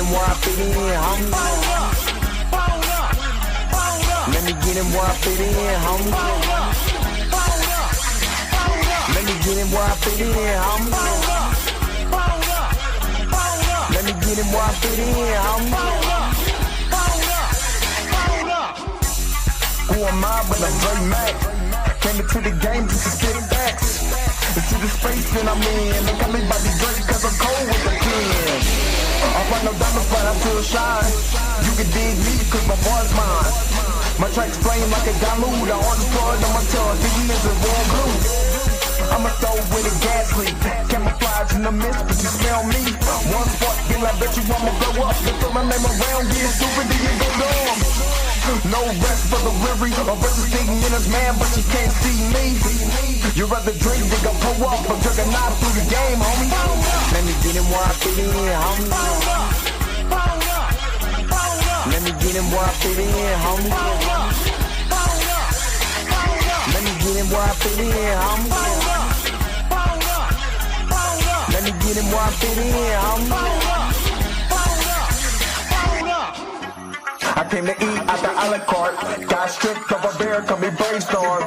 him where I fit in, homie. Let me get him where I fit in, homie. Let me get him where I fit in, homie. Let me get him where I fit in, homie. Who am I but I'm Dre Mac? Came into the game just to spit facts. Into the space that I'm in. Look at me by the Drake cause I'm cold with the pen. I find no diamonds but I feel shine. You can dig me cause my boy's mine. My tracks flame like a Damu. The orange blood on my tongue, thinking it's a warm blue. I'ma throw with a gas leak. Camouflage in the mist, but you smell me. One spark, then I bet you I'ma blow up. You throw my name around, get stupid, then you go dumb. No rest for the weary. A versus thinking in his man, but you can't see me. You rather drink than go pull up. I'm drinking knife through the game, homie. Let me get him where I fit in, homie. Let me get him where I fit in, homie. Let me get him where I fit in, homie. Let me get him where I fit in, homie. I came to eat at the a la carte. Got stripped of a bear, come me brainstorm.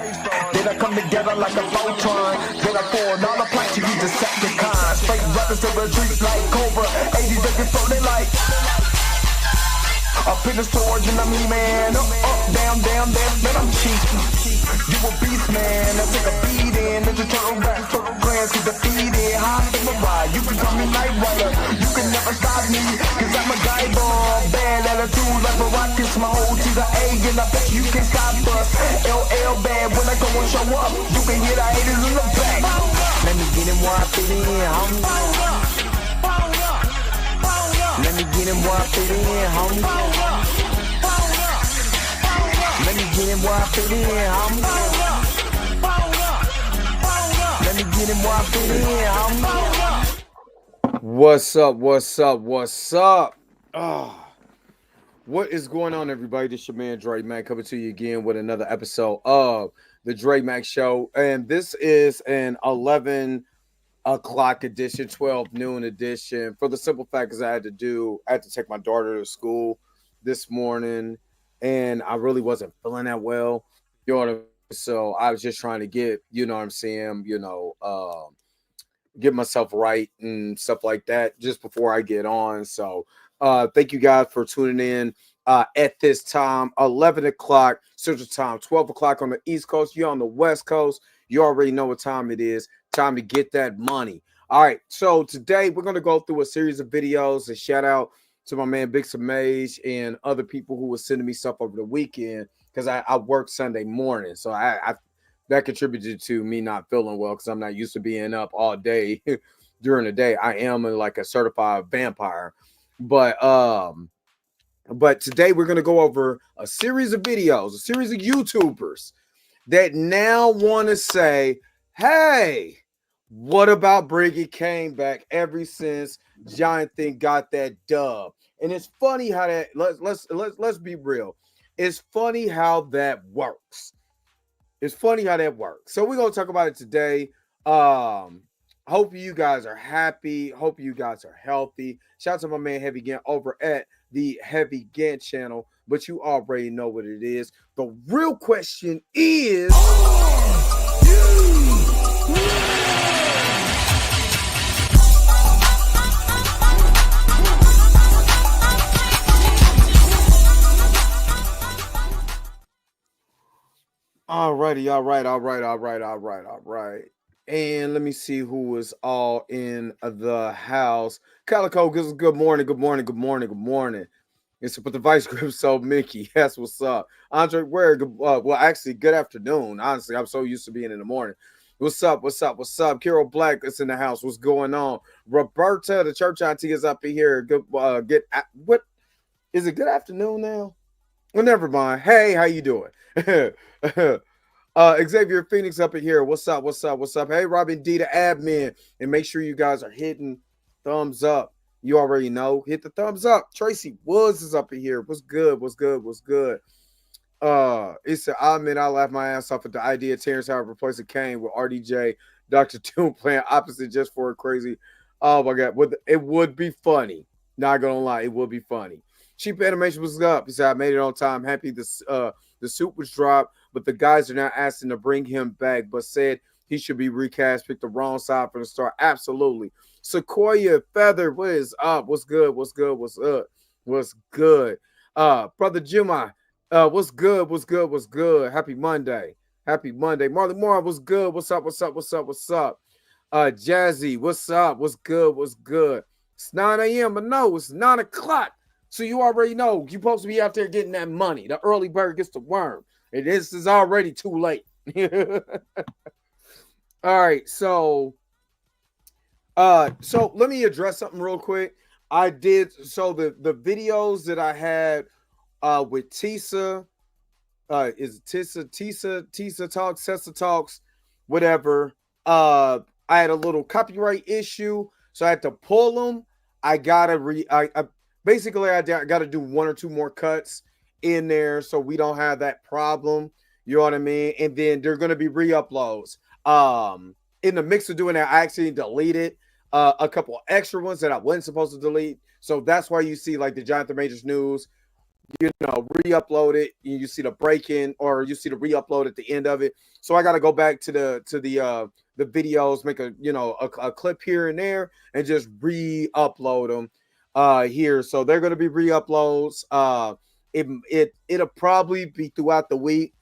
Then I come together like a Voltron. Then I poured all the planks, you use Decepticons. Straight rappers to the streets like Cobra. 80s they before they like. Up in the storage and I'm E-man. Up, down, down, man, I'm cheap. You a beast, man. I take a beat in. Ninja Turtle rap, turtle plans, get defeated. High in my ride, you can call me Night Rider. You can never stop me, cause I'm a guy bomb. Bad attitude like a rocket, my whole to the A, and I bet you can stop us. LL bad, when I go and show up, you can hear the haters in the back. Let me get him where I fit in, homie. Let me get him where I fit in, homie. Let me get him where I fit in, homie. Let me get him where I fit in, homie. What's up? What's up? What's up? What is going on, everybody? This your man Dre Mac coming to you again with another episode of the Dre Mac Show, and this is an 11 o'clock edition, 12 noon edition. For the simple fact is I had to take my daughter to school this morning, and I really wasn't feeling that well. You know what I mean? So I was just trying to get, you know what I'm saying, get myself right and stuff like that just before I get on. So thank you guys for tuning in at this time, 11 o'clock Central Time, 12 o'clock on the East Coast. You're on the West Coast. You already know what time it is. Time to get that money. All right, so today we're going to go through a series of videos. A shout out to my man Big Samage and other people who were sending me stuff over the weekend because I worked Sunday morning. So I that contributed to me not feeling well because I'm not used to being up all day during the day. I am like a certified vampire. But today we're going to go over a series of videos, a series of YouTubers that now want to say, hey, what about bringing Kang back ever since Jonathan got that dub? And it's funny how that let's be real. It's funny how that works. It's funny how that works. So we're gonna talk about it today. Hope you guys are happy. Hope you guys are healthy. Shout out to my man Heavy Gant over at the Heavy Gant channel. But you already know what it is. The real question is, all right. And let me see who is all in the house. Calico, good morning. It's with the vice grip, so Mickey. That's what's up. Andre Ware, well, actually, good afternoon. Honestly, I'm so used to being in the morning. What's up? Carol Black is in the house. What's going on? Roberta, the church auntie, is up in here. What is it? Good afternoon now? Well, never mind. Hey, how you doing? Xavier Phoenix up in here. What's up? Hey, Robin D, the admin, and make sure you guys are hitting thumbs up. You already know. Hit the thumbs up. Tracy Woods is up in here. What's good? It said, I laughed my ass off at the idea of Terrence Howard replacing Kane with RDJ, Dr. Doom playing opposite just for a crazy. Oh my God. It would be funny. Not gonna lie, it will be funny. Cheap Animation was up. He said, I made it on time. Happy the suit was dropped, but the guys are now asking to bring him back, but said he should be recast. Picked the wrong side for the start. Absolutely. Sequoia Feather, what is up? What's good? What's good? What's up? What's good? Brother Jimmy, what's good? What's good? What's good? Happy Monday. Happy Monday. Marley Moore, what's good? What's up? What's up? What's up? What's up? Jazzy, what's up? What's good? What's good? It's 9 a.m. but no, it's 9 o'clock. So you already know you're supposed to be out there getting that money. The early bird gets the worm. And this is already too late. All right, so let me address something real quick. I did the videos that I had with Tisa, is Tisa Talks, Tessa Talks, whatever. I had a little copyright issue, so I had to pull them. I gotta basically I gotta do 1 or 2 more cuts in there so we don't have that problem. You know what I mean? And then they're gonna be re-uploads. In the mix of doing that, I actually deleted a couple of extra ones that I wasn't supposed to delete. So that's why you see like the Jonathan Majors news, re-upload it. You see the break-in, or you see the re-upload at the end of it. So I got to go back to the videos, make a clip here and there, and just re-upload them here. So they're going to be re-uploads. It'll probably be throughout the week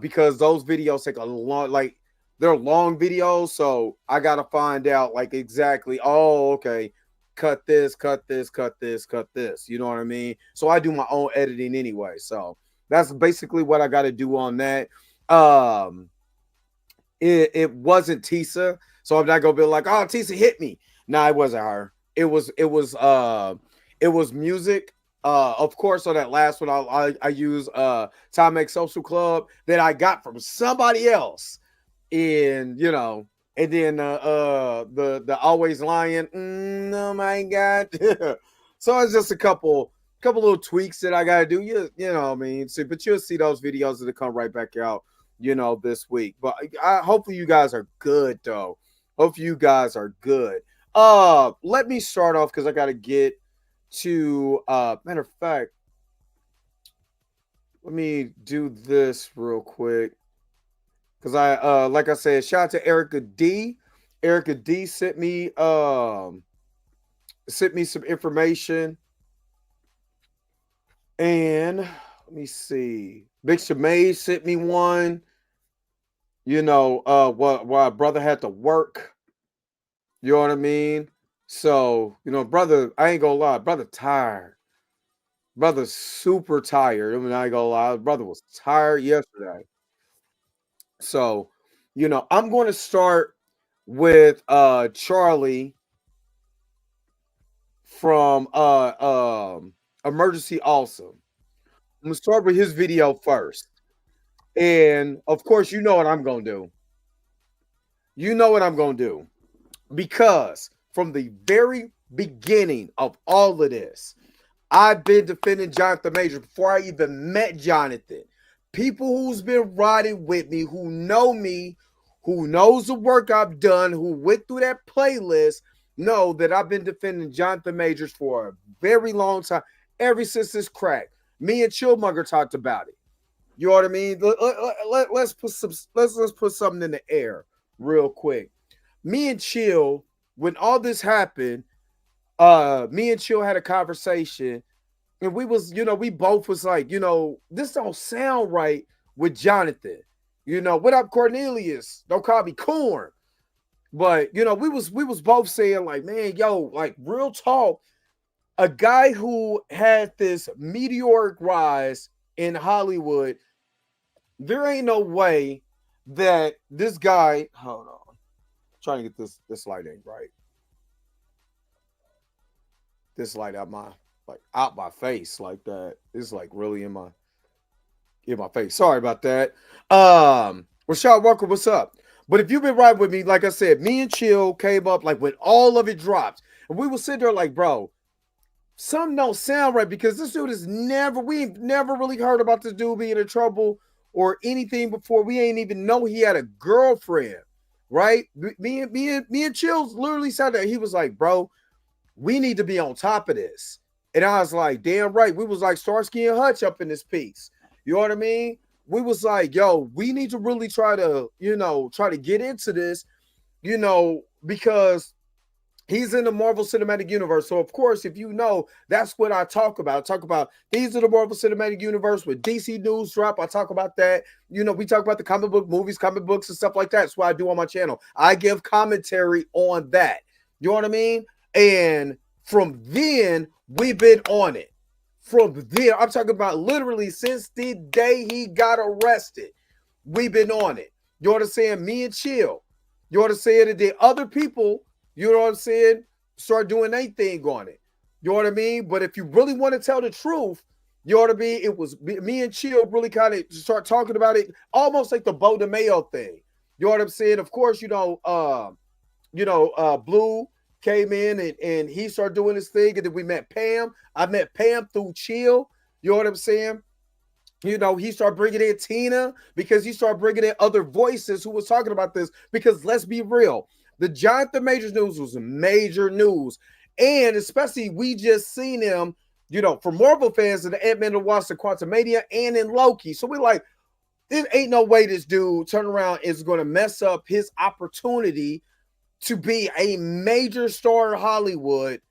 because those videos take a long, like they're long videos. So I got to find out like exactly, oh, okay, cut this, cut this, cut this, cut this. You know what I mean? So I do my own editing anyway. So that's basically what I got to do on that. It wasn't Tisa, so I'm not gonna be like, oh, Tisa hit me. Nah, it wasn't her. It was music. Of course, on that last one, I use Time X Social Club that I got from somebody else, and and then the Always Lying. Oh my god! So it's just a couple little tweaks that I gotta do. You know what I mean? So, but you'll see those videos that come right back out, this week. But hopefully you guys are good though. Hope you guys are good. Let me start off because I gotta get to matter of fact, let me do this real quick. Because I like I said, shout out to Erica D. Erica D sent me some information. And let me see. Big Shemay sent me one. Why brother had to work. You know what I mean? So, brother, I ain't gonna lie, brother tired. Brother's super tired. I mean, I ain't gonna lie, brother was tired yesterday. So, I'm going to start with Charlie from Emergency Awesome. I'm gonna start with his video first. And of course, you know what I'm gonna do. You know what I'm gonna do. Because from the very beginning of all of this, I've been defending Jonathan Major before I even met Jonathan. People who's been riding with me, who know me, who knows the work I've done, who went through that playlist, know that I've been defending Jonathan Majors for a very long time, ever since this crack. Me and Chillmonger talked about it. You know what I mean? Let's put something in the air real quick. Me and Chill, when all this happened, me and Chill had a conversation, and we both was like, this don't sound right with Jonathan. What up, Cornelius? Don't call me Corn. But we was both saying like, man, yo, like real talk, a guy who had this meteoric rise in Hollywood, there ain't no way that this guy, hold on, I'm trying to get this light ain't right. This light out my face like that. It's like really in my face. Sorry about that. Rashad Walker, what's up? But if you've been riding with me, like I said, me and Chill came up like when all of it dropped, and we will sit there like, bro, something don't sound right because this dude we've never really heard about this dude being in trouble or anything before. We ain't even know he had a girlfriend, right? Me and Chill literally said that. He was like, bro, we need to be on top of this. And I was like, damn right. We was like Starsky and Hutch up in this piece. You know what I mean? We was like, yo, we need to really try to, try to get into this, because he's in the Marvel Cinematic Universe. So, of course, if you know, that's what I talk about. I talk about these are the Marvel Cinematic Universe with DC News Drop. I talk about that. We talk about the comic book movies, comic books, and stuff like that. That's what I do on my channel. I give commentary on that. You know what I mean? And from then, we've been on it. From then, I'm talking about literally since the day he got arrested, we've been on it. You know what I'm saying? Me and Chill. You know what I'm saying? And then other people, you know what I'm saying, start doing their thing on it. You know what I mean? But if you really want to tell the truth, you know what I mean? It was me and Chill really kind of start talking about it, almost like the Bo DeMayo thing. You know what I'm saying? Of course, Blue came in and he started doing his thing, and then we met Pam. I met Pam through Chill. You know what I'm saying? He started bringing in Tina because he started bringing in other voices who was talking about this. Because let's be real, the Jonathan Majors news was major news, and especially we just seen him, for Marvel fans in the Ant-Man and the Wasp, the Quantumania, and in Loki. So we're like, there ain't no way this dude turn around is going to mess up his opportunity to be a major star in Hollywood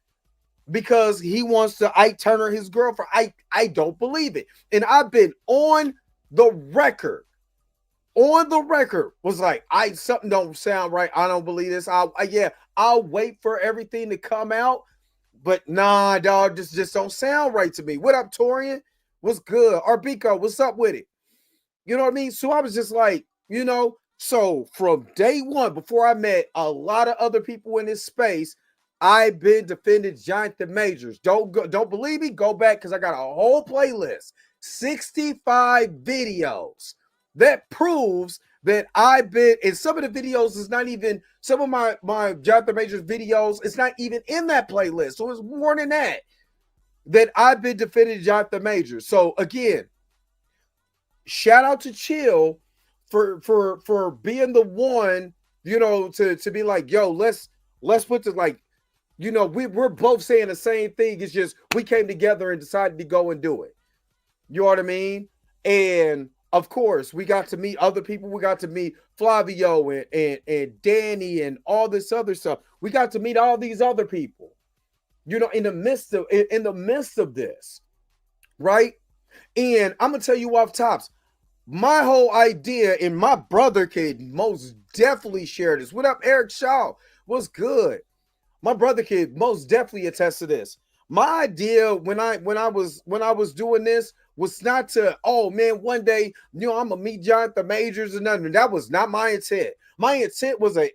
because he wants to Ike Turner his girlfriend. I don't believe it. And I've been on the record was like, something don't sound right. I don't believe this. I'll wait for everything to come out. But nah, dog, this just don't sound right to me. What up, Torian? What's good? Arbico, what's up with it? You know what I mean? So I was just like, so from day one, before I met a lot of other people in this space, I've been defending Jonathan Majors. Don't believe me? Go back, because I got a whole playlist, 65 videos that proves that I've been, and some of the videos is not even, some of my Jonathan Majors videos, it's not even in that playlist. So it's more than that I've been defending Jonathan Majors. So again, shout out to Chill for being the one, to be like, yo, let's put this, like, we're both saying the same thing. It's just we came together and decided to go and do it. You know what I mean? And of course, we got to meet other people. We got to meet Flavio and Danny and all this other stuff. We got to meet all these other people, in the midst of this, right? And I'm gonna tell you off tops, my whole idea, and my brother could most definitely share this. What up, Eric Shaw? What's good? My brother could most definitely attest to this. My idea when I was doing this was not to, oh man, one day, I'm gonna meet Jonathan Majors and nothing. That was not my intent. My intent was a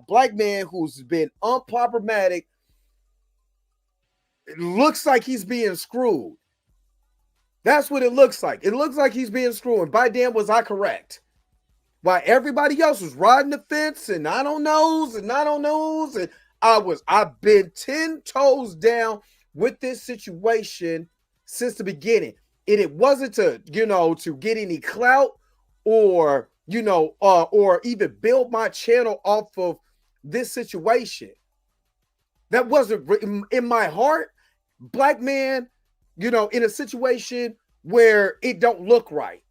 black man who's been unproblematic. It looks like he's being screwed. That's what it looks like. It looks like he's being screwed. And by damn, was I correct? While everybody else was riding the fence and I don't knows and I've been 10 toes down with this situation since the beginning. And it wasn't to get any clout or even build my channel off of this situation. That wasn't in my heart. Black man, in a situation where it don't look right.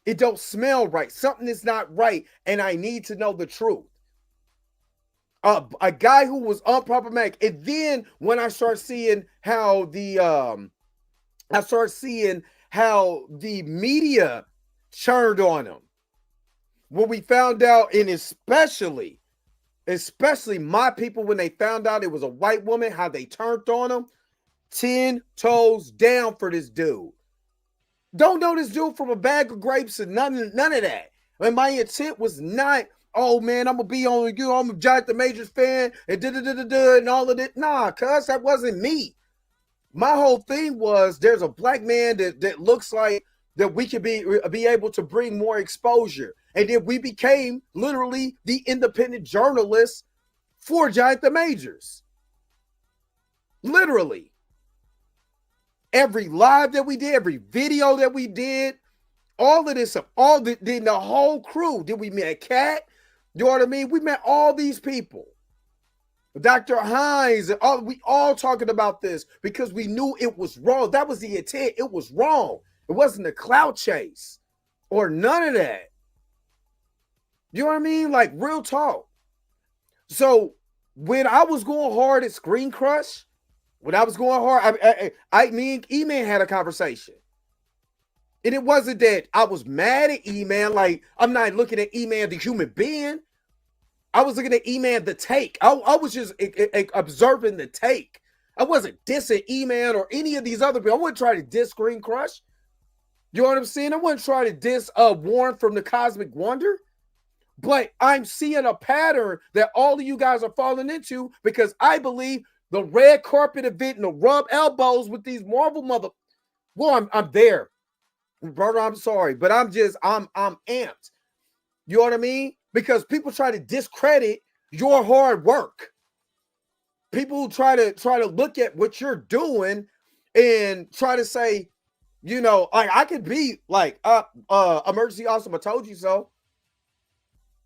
It don't smell right. Something is not right. And I need to know the truth. A guy who was unproblematic. And then when I start seeing how the media turned on him. When we found out, and especially my people, when they found out it was a white woman, how they turned on him, 10 toes down for this dude. Don't know this dude from a bag of grapes and none of that. And my intent was not, oh man, I'm gonna be on you. I'm a Jonathan Majors fan and and all of that. Nah, cuz that wasn't me. My whole thing was there's a black man that looks like that we could be able to bring more exposure. And then we became literally the independent journalists for Jonathan Majors. Literally. Every live that we did, every video that we did, all of this stuff, the whole crew. Did we meet Cat? You know what I mean? We met all these people. Dr. Hines, and we all talking about this because we knew it was wrong. That was the intent. It was wrong. It wasn't a clout chase or none of that. You know what I mean? Like, real talk. So when I was going hard at Screen Crush, when I was going hard, me and E-Man had a conversation. And it wasn't that I was mad at E-Man. Like, I'm not looking at E-Man the human being. I was looking at E-Man the take. I was just observing the take. I wasn't dissing E-Man or any of these other people. I wouldn't try to diss Screen Crush. You know what I'm saying? I wouldn't try to diss Warren from the Cosmic Wonder. But I'm seeing a pattern that all of you guys are falling into because I believe the red carpet event and the rub elbows with these Marvel well, I'm there. Brother, I'm sorry, but I'm amped. You know what I mean? Because people try to discredit your hard work. People try to look at what you're doing and try to say, you know, like I could be like emergency awesome, I told you so.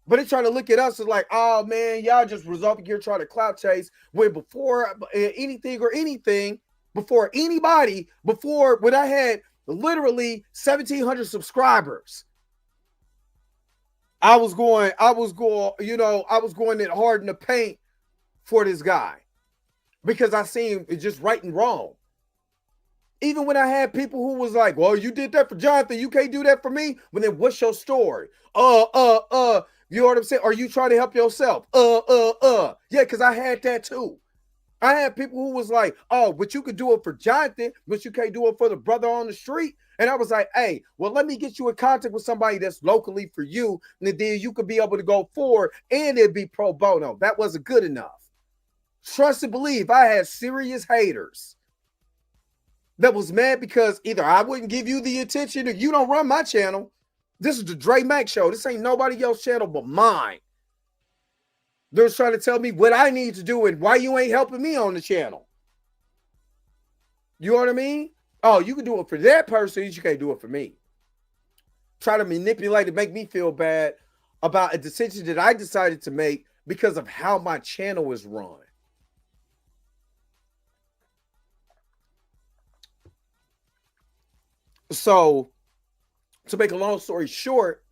But they try to look at us as like, oh man, y'all just resolving here trying to clout chase when before anything, before anybody, when I had literally 1,700 subscribers, I was going it hard in the paint for this guy because I seen it just right and wrong. Even when I had people who was like, well, you did that for Jonathan, you can't do that for me. Well, then what's your story? You know what I'm saying? Are you trying to help yourself? Yeah, because I had that too. I had people who was like, oh, but you could do it for Jonathan, but you can't do it for the brother on the street. And I was like, hey, well, let me get you in contact with somebody that's locally for you. And then you could be able to go forward and it'd be pro bono. That wasn't good enough. Trust and believe, I had serious haters that was mad because either I wouldn't give you the attention or you don't run my channel. This is the Dre Mac Show. This ain't nobody else's channel but mine. They're trying to tell me what I need to do and why you ain't helping me on the channel. You know what I mean? Oh, you can do it for that person, you can't do it for me. Try to manipulate and make me feel bad about a decision that I decided to make because of how my channel is run. So, to make a long story short,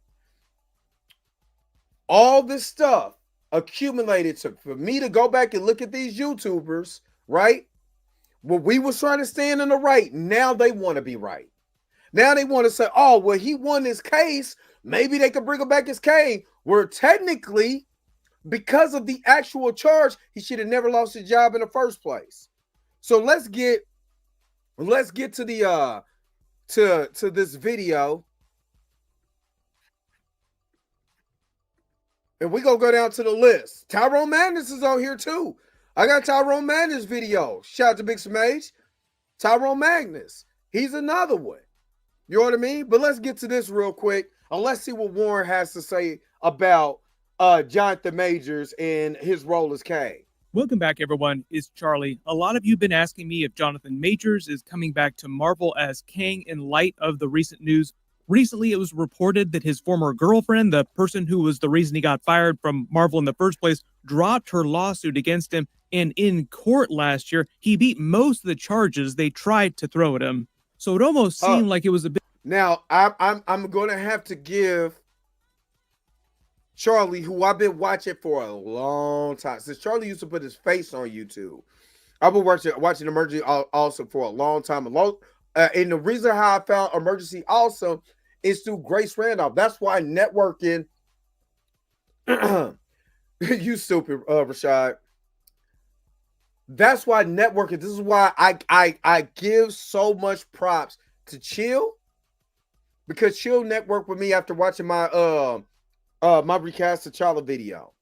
all this stuff accumulated for me to go back and look at these YouTubers, right? Well, we was trying to stand in the right. Now they want to be right. Now they want to say, oh, well, he won this case. Maybe they could bring him back as Kang. Where technically, because of the actual charge, he should have never lost his job in the first place. So let's get to the to this video. And we're going to go down to the list. Tyrone Madness is on here too. I got Tyrone Madness video. Shout out to Big Smage. Tyrone Magnus. He's another one. You know what I mean? But let's get to this real quick. And let's see what Warren has to say about Jonathan Majors and his role as Kang. Welcome back, everyone. It's Charlie. A lot of you have been asking me if Jonathan Majors is coming back to Marvel as Kang in light of the recent news. Recently, it was reported that his former girlfriend, the person who was the reason he got fired from Marvel in the first place, dropped her lawsuit against him. And in court last year, he beat most of the charges they tried to throw at him. So it almost seemed like it was a bit. Now, I'm going to have to give Charlie, who I've been watching for a long time, since Charlie used to put his face on YouTube. I've been watching Emergency Awesome for a long time. And the reason how I found Emergency Awesome is through Grace Randolph. That's why networking. You stupid, Rashad. That's why networking. This is why I give so much props to Chill, because Chill networked with me after watching my my recast T'Challa video,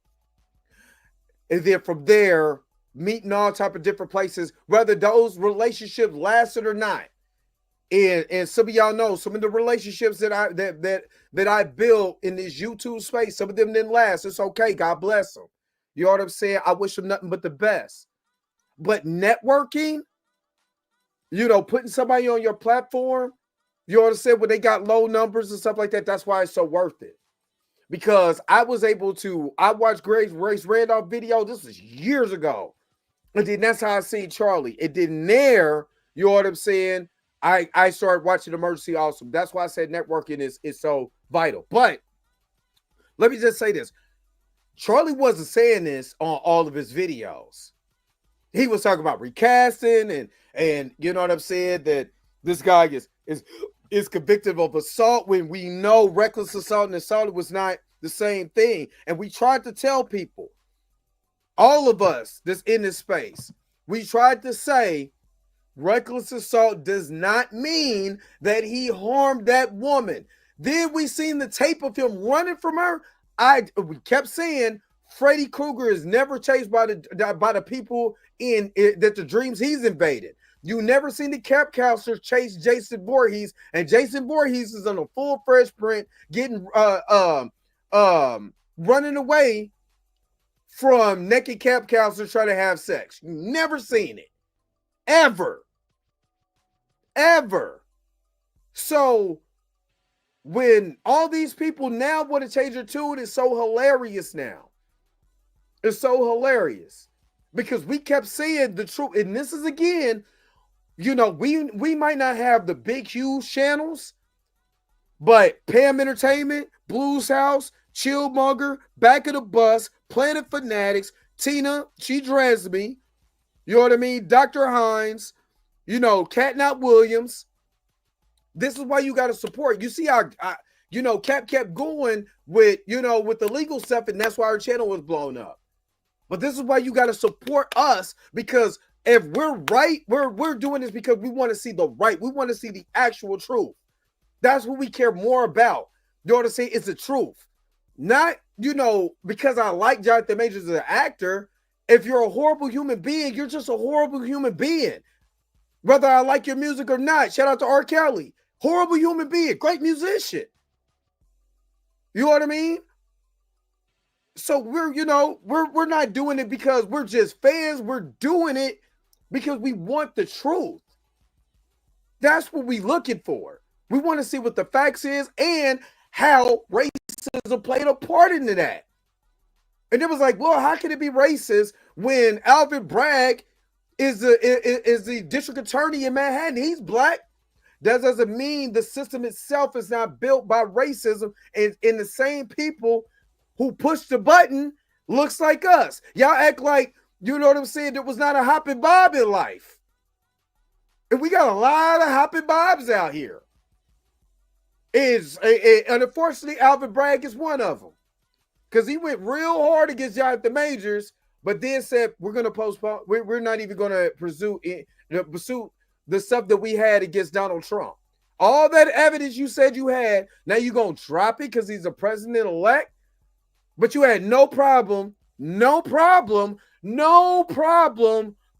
and then from there meeting all type of different places, whether those relationships lasted or not. And some of y'all know some of the relationships that I built in this YouTube space. Some of them didn't last. It's okay. God bless them. You know what I'm saying? I wish them nothing but the best. But networking, you know, putting somebody on your platform, you know what I'm saying? When they got low numbers and stuff like that, that's why it's so worth it. because I watched Grace Race Randolph video. This was years ago. And then that's how I seen Charlie. It didn't there, you know what I'm saying? I started watching Emergency also. That's why I said networking is so vital. But let me just say this. Charlie wasn't saying this on all of his videos. He was talking about recasting and you know what I'm saying, that this guy is convicted of assault when we know reckless assault and assault was not the same thing. And we tried to tell people, all of us that's in this space, we tried to say reckless assault does not mean that he harmed that woman. Then we seen the tape of him running from her. We kept saying Freddy Krueger is never chased by the people in it, that the dreams he's invaded. You never seen the cap counselors chase Jason Voorhees, and Jason Voorhees is on a full fresh print, getting running away from naked cap counselors trying to have sex. You never seen it. Ever. So when all these people now want to change their tune, it's so hilarious now. It's so hilarious because we kept saying the truth. And this is, again, you know, we might not have the big, huge channels, but Pam Entertainment, Blues House, Chillmonger, Back of the Bus, Planet Fanatics, Tina, She Dressed Me, you know what I mean? Dr. Hines, you know, Catnap Williams. This is why you got to support. You see how, you know, Cap kept going with, you know, with the legal stuff, and that's why our channel was blown up. But this is why you got to support us, because if we're right, we're doing this because we want to see the right. We want to see the actual truth. That's what we care more about. You know what I'm saying? It's the truth. Not, you know, because I like Jonathan Majors as an actor. If you're a horrible human being, you're just a horrible human being. Whether I like your music or not. Shout out to R. Kelly. Horrible human being. Great musician. You know what I mean? So we're not doing it because we're just fans. We're doing it because we want the truth. That's what we're looking for. We want to see what the facts is and how racism played a part into that. And it was like, well, how can it be racist when Alvin Bragg is the district attorney in Manhattan? He's black. That doesn't mean the system itself is not built by racism, and the same people who push the button looks like us. Y'all act like, you know what I'm saying, there was not a hopping bob in life. And we got a lot of hopping bobs out here. And unfortunately, Alvin Bragg is one of them. Because he went real hard against Jonathan Majors, but then said, we're going to postpone. We're not even going to pursue the stuff that we had against Donald Trump. All that evidence you said you had, now you're going to drop it because he's a president-elect? But you had no problem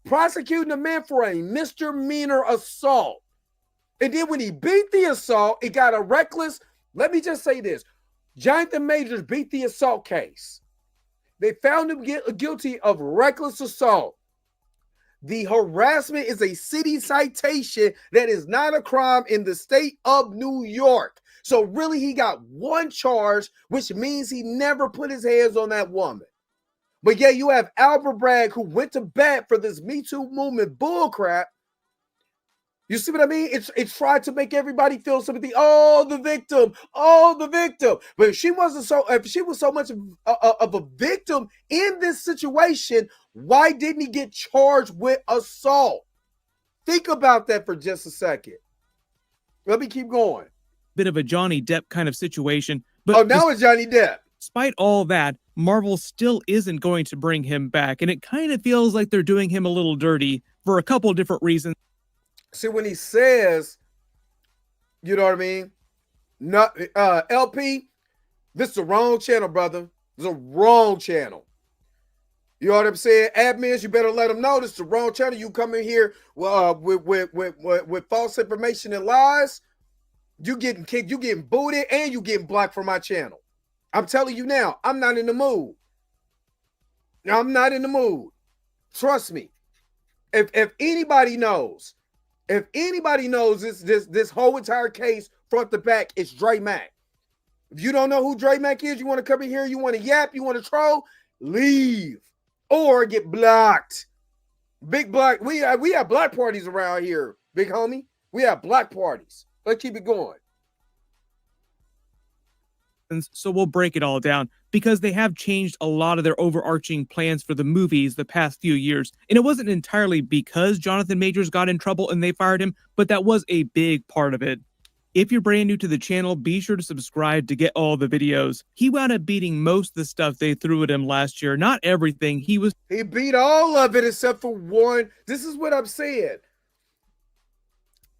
prosecuting a man for a misdemeanor assault. And then when he beat the assault, it got a reckless. Let me just say this. Jonathan Majors beat the assault case. They found him guilty of reckless assault. The harassment is a city citation that is not a crime in the state of New York. So really, he got one charge, which means he never put his hands on that woman. But yeah, you have Albert Bragg, who went to bat for this Me Too movement bullcrap. You see what I mean? It's tried to make everybody feel sympathy. Oh, the victim. But if she was so much of a victim in this situation, why didn't he get charged with assault? Think about that for just a second. Let me keep going. Bit of a Johnny Depp kind of situation. But now it's Johnny Depp. Despite all that, Marvel still isn't going to bring him back. And it kind of feels like they're doing him a little dirty for a couple of different reasons. See, when he says, you know what I mean? Not LP, this is the wrong channel, brother. This is a wrong channel. You know what I'm saying? Admins, you better let them know this is the wrong channel. You come in here with false information and lies, you getting kicked, you getting booted, and you getting blocked from my channel. I'm telling you now, I'm not in the mood. I'm not in the mood. Trust me. If anybody knows this whole entire case front to back, it's Dre Mack. If you don't know who Dre Mack is, you want to come in here, you want to yap, you want to troll, leave or get blocked. Big block. We have block parties around here, big homie. We have block parties. Let's keep it going. So we'll break it all down because they have changed a lot of their overarching plans for the movies the past few years. And it wasn't entirely because Jonathan Majors got in trouble and they fired him, but that was a big part of it. If you're brand new to the channel, be sure to subscribe to get all the videos. He wound up beating most of the stuff they threw at him last year. Not everything. He beat all of it except for one. This is what I'm saying.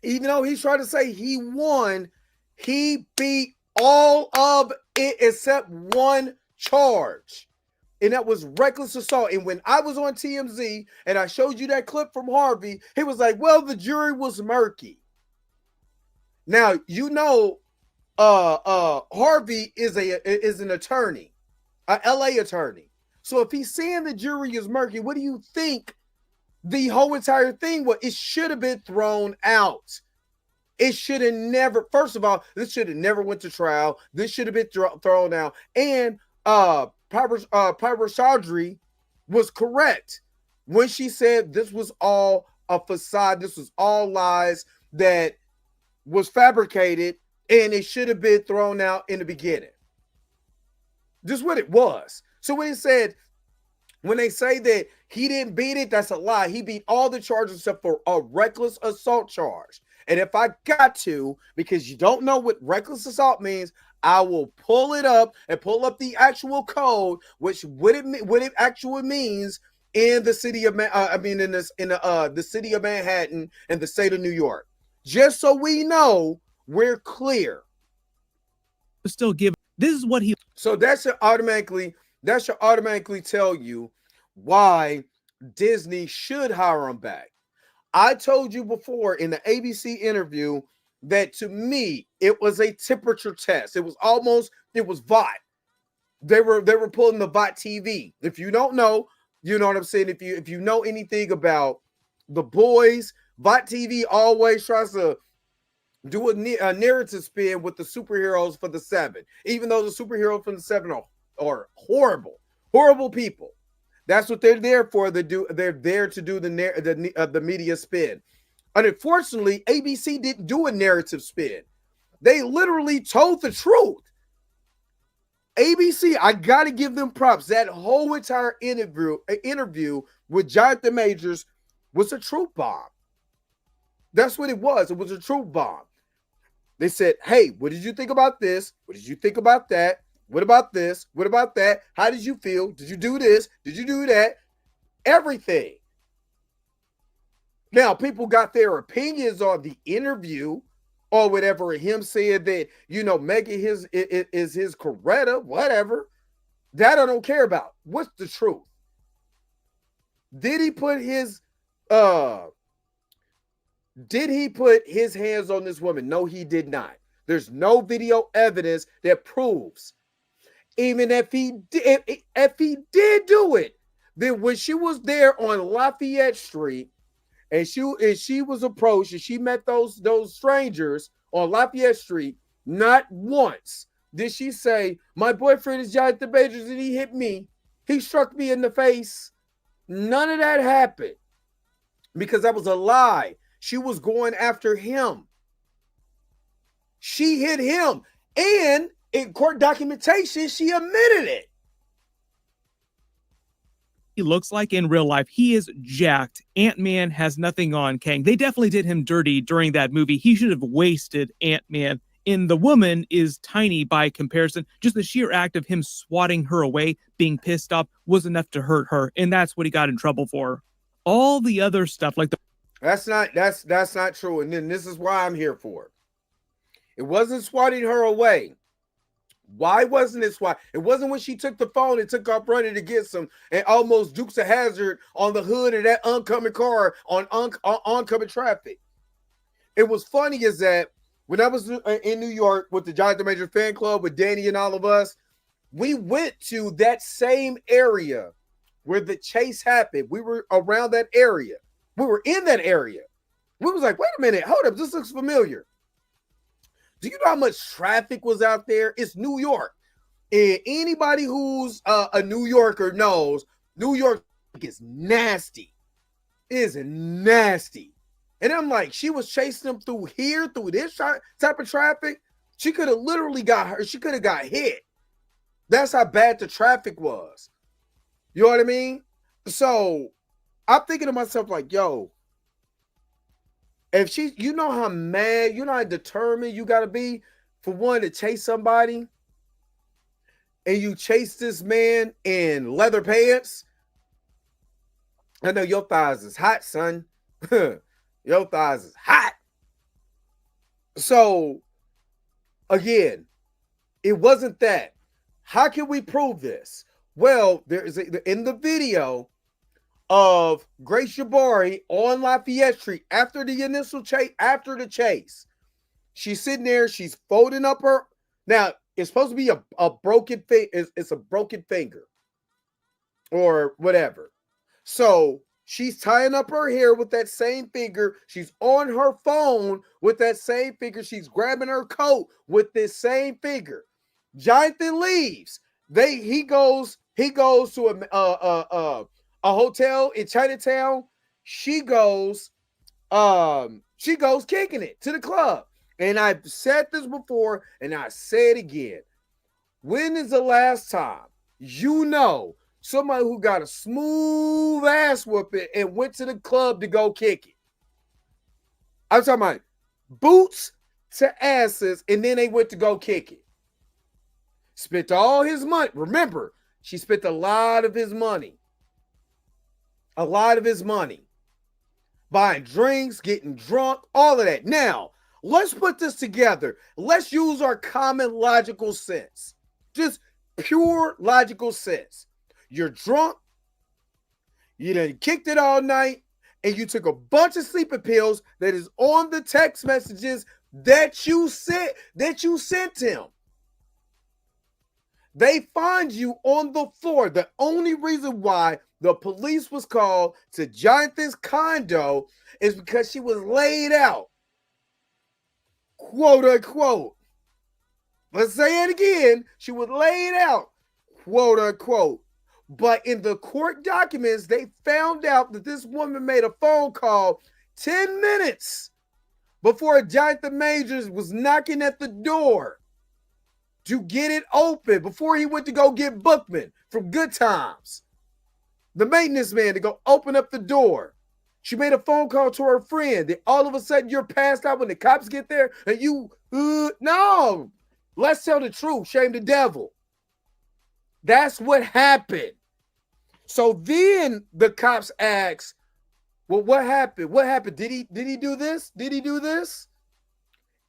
Even though he's trying to say he won, he beat all of it except one charge. And that was reckless assault. And when I was on TMZ and I showed you that clip from Harvey, he was like, well, the jury was murky. Now, you know, Harvey is an attorney, a LA attorney. So if he's saying the jury is murky, what do you think the whole entire thing was? It should have been thrown out. It should have never, first of all, this should have never went to trial. This should have been thrown out. And Piper Chaudhry was correct when she said this was all a facade. This was all lies that was fabricated, and it should have been thrown out in the beginning. Just what it was. So when they say that he didn't beat it, that's a lie. He beat all the charges except for a reckless assault charge. And if I got to, because you don't know what reckless assault means, I will pull it up and pull up the actual code, which what it actually means in the city of the city of Manhattan and the state of New York. Just so we know we're clear. still give. This is what he. So that should automatically tell you why Disney should hire him back. I told you before in the ABC interview that to me it was a temperature test. It was VOT. They were pulling the VOT TV. If you don't know, you know what I'm saying. If you know anything about The Boys, VOT TV always tries to do a narrative spin with the superheroes for the 7, even though the superheroes from the 7 are horrible people. That's what they're there for. They're there to do the media spin. And unfortunately, ABC didn't do a narrative spin. They literally told the truth. ABC, I got to give them props. That whole entire interview with Jonathan Majors was a truth bomb. That's what it was. It was a truth bomb. They said, hey, what did you think about this? What did you think about that? What about this? What about that? How did you feel? Did you do this? Did you do that? Everything. Now, people got their opinions on the interview or whatever. Him saying that, Megan is his Coretta, whatever. That I don't care about. What's the truth? Did he put his hands on this woman? No, he did not. There's no video evidence that proves. Even if he did do it, then when she was there on Lafayette Street and she was approached and she met those strangers on Lafayette Street, not once did she say, my boyfriend is Jonathan Majors and he hit me. He struck me in the face. None of that happened because that was a lie. She was going after him. She hit him. And in court documentation, she admitted it. He looks like in real life. He is jacked. Ant-Man has nothing on Kang. They definitely did him dirty during that movie. He should have wasted Ant-Man. And the woman is tiny by comparison. Just the sheer act of him swatting her away, being pissed off, was enough to hurt her. And that's what he got in trouble for. All the other stuff, like the That's not true. And then this is why I'm here for. It wasn't swatting her away. Why wasn't it swat? It wasn't when she took the phone and took off running to get some and almost dukes a hazard on the hood of that oncoming car on oncoming traffic. It was funny is that when I was in New York with the Jonathan Major fan club with Danny and all of us, we went to that same area where the chase happened. We were around that area. We were in that area. We was like, wait a minute, hold up, this looks familiar. Do you know how much traffic was out there? It's New York. And anybody who's a New Yorker knows New York is nasty. It is nasty. And I'm like, she was chasing them through here, through this type of traffic. She could have literally got her. She could have got hit. That's how bad the traffic was. You know what I mean? So I'm thinking to myself like, yo, if she, you know how mad, you know how determined you got to be for one to chase somebody, and you chase this man in leather pants. I know your thighs is hot, son. Your thighs is hot. So, again, it wasn't that. How can we prove this? Well, there is in the video of Grace Jabari on Lafayette Street after the initial chase, after the chase, she's sitting there, she's folding up her. Now, it's supposed to be a broken thing. It's a broken finger or whatever. So she's tying up her hair with that same finger. She's on her phone with that same finger. She's grabbing her coat with this same finger. Jonathan leaves. He goes to a hotel in Chinatown. She goes kicking it to the club. And I've said this before, and I say it again. When is the last time you know somebody who got a smooth ass whooping and went to the club to go kick it? I'm talking about boots to asses, and then they went to go kick it. Spent all his money. Remember, she spent a lot of his money. A lot of his money. Buying drinks, getting drunk, all of that. Now, let's put this together. Let's use our common logical sense. Just pure logical sense. You're drunk. You done kicked it all night. And you took a bunch of sleeping pills that is on the text messages that you sent him. They find you on the floor. The only reason why the police was called to Jonathan's condo is because she was laid out. Quote unquote. Let's say it again. She was laid out. Quote unquote. But in the court documents, they found out that this woman made a phone call 10 minutes before Jonathan Majors was knocking at the door to get it open before he went to go get Bookman from Good Times, the maintenance man, to go open up the door. She made a phone call to her friend. Then all of a sudden you're passed out when the cops get there and you, no, let's tell the truth. Shame the devil. That's what happened. So then the cops ask, well, what happened? What happened? Did he do this? Did he do this?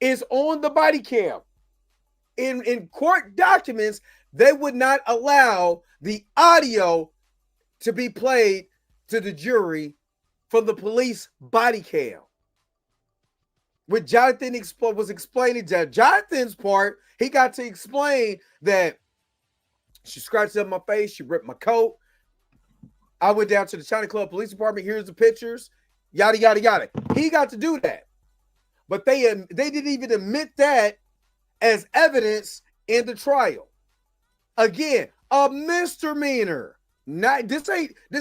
It's on the body cam. In court documents, they would not allow the audio to be played to the jury from the police body cam. When Jonathan was explaining Jonathan's part, he got to explain that she scratched up my face, she ripped my coat. I went down to the China Club Police Department. Here's the pictures. Yada, yada, yada. He got to do that. But they didn't even admit that as evidence in the trial. Again, a misdemeanor. This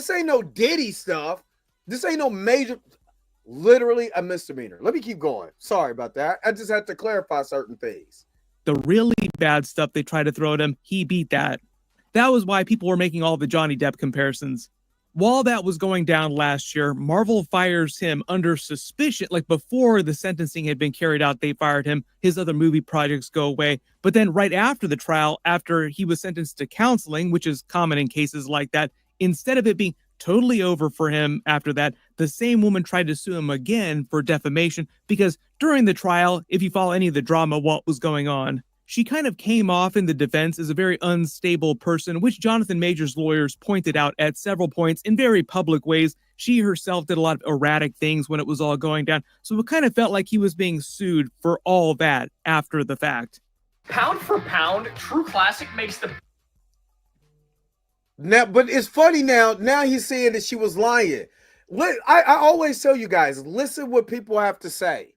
ain't no Diddy stuff. This ain't no major, literally a misdemeanor. Let me keep going. Sorry about that. I just had to clarify certain things. The really bad stuff they tried to throw at him, he beat that. That was why people were making all the Johnny Depp comparisons. While that was going down last year, Marvel fires him under suspicion. Like before the sentencing had been carried out, they fired him. His other movie projects go away. But then right after the trial, after he was sentenced to counseling, which is common in cases like that, instead of it being totally over for him after that, the same woman tried to sue him again for defamation because during the trial, if you follow any of the drama, what was going on, she kind of came off in the defense as a very unstable person, which Jonathan Majors' lawyers pointed out at several points in very public ways. She herself did a lot of erratic things when it was all going down. So it kind of felt like he was being sued for all that after the fact. Pound for pound, True Classic makes the... Now, but it's funny now he's saying that she was lying. I always tell you guys, listen what people have to say.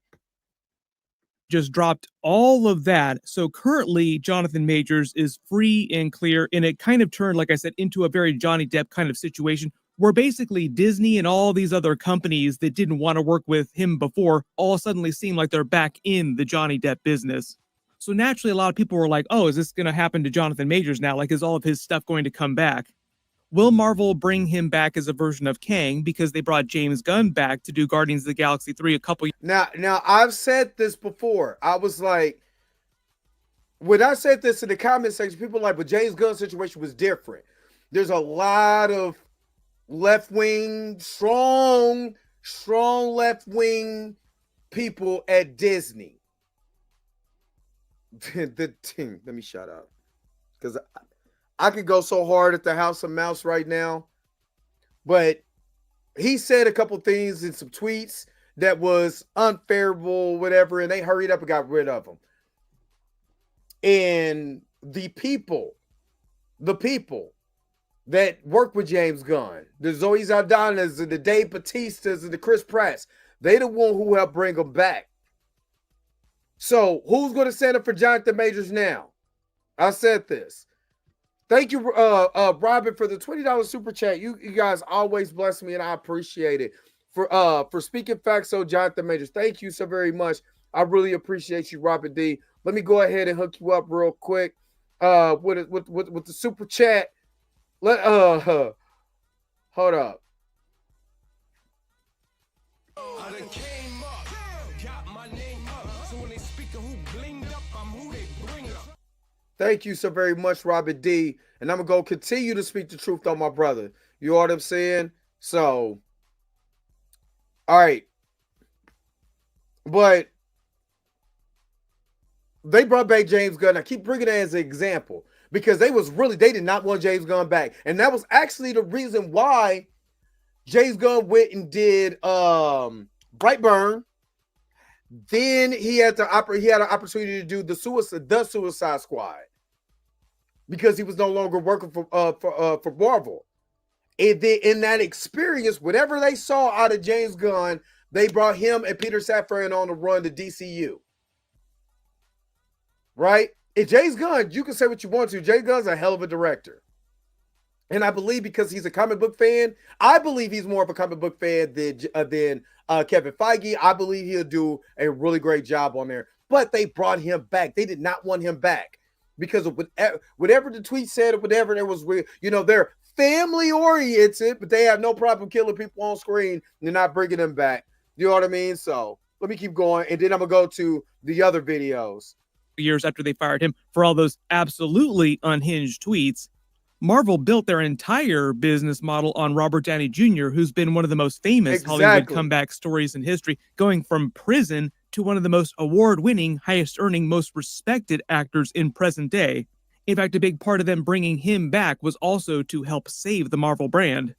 just dropped all of that. So currently, Jonathan Majors is free and clear, and it kind of turned, like I said, into a very Johnny Depp kind of situation where basically Disney and all these other companies that didn't want to work with him before all suddenly seem like they're back in the Johnny Depp business. So naturally, a lot of people were like, oh, is this going to happen to Jonathan Majors now? Like, is all of his stuff going to come back? Will Marvel bring him back as a version of Kang because they brought James Gunn back to do Guardians of the Galaxy 3 a couple Now I've said this before. I was like, when I said this in the comment section, people were like, but James Gunn's situation was different. There's a lot of left-wing, strong left-wing people at Disney. The team, let me shut up. Because I could go so hard at the House of Mouse right now. But he said a couple things in some tweets that was unfavorable, whatever, and they hurried up and got rid of him. And the people that work with James Gunn, the Zoe Saldanas and the Dave Bautistas and the Chris Pratts, they the one who helped bring him back. So who's going to stand up for Jonathan Majors now? I said this. Thank you, Robin, for the $20 super chat. You guys always bless me, and I appreciate it. For speaking facts, so Jonathan Majors, thank you so very much. I really appreciate you, Robin D. Let me go ahead and hook you up real quick with the super chat. Hold up. Thank you so very much, Robert D. And I'm going to continue to speak the truth on my brother. You know what I'm saying? So, all right. But they brought back James Gunn. I keep bringing it as an example because they did not want James Gunn back. And that was actually the reason why James Gunn went and did Brightburn. Then he had an opportunity to do the Suicide Squad because he was no longer working for Marvel. And then in that experience, whatever they saw out of James Gunn, they brought him and Peter Safran on to run the DCU. Right? And James Gunn, you can say what you want to. James Gunn's a hell of a director. And I believe because he's a comic book fan, I believe he's more of a comic book fan than Kevin Feige. I believe he'll do a really great job on there. But they brought him back. They did not want him back because of whatever the tweet said or whatever. There was, they're family oriented, but they have no problem killing people on screen. And they're not bringing them back. You know what I mean? So let me keep going, and then I'm gonna go to the other videos. Years after they fired him for all those absolutely unhinged tweets, Marvel built their entire business model on Robert Downey Jr., who's been one of the most famous Hollywood comeback stories in history, going from prison to one of the most award-winning, highest-earning, most respected actors in present day. In fact, a big part of them bringing him back was also to help save the Marvel brand.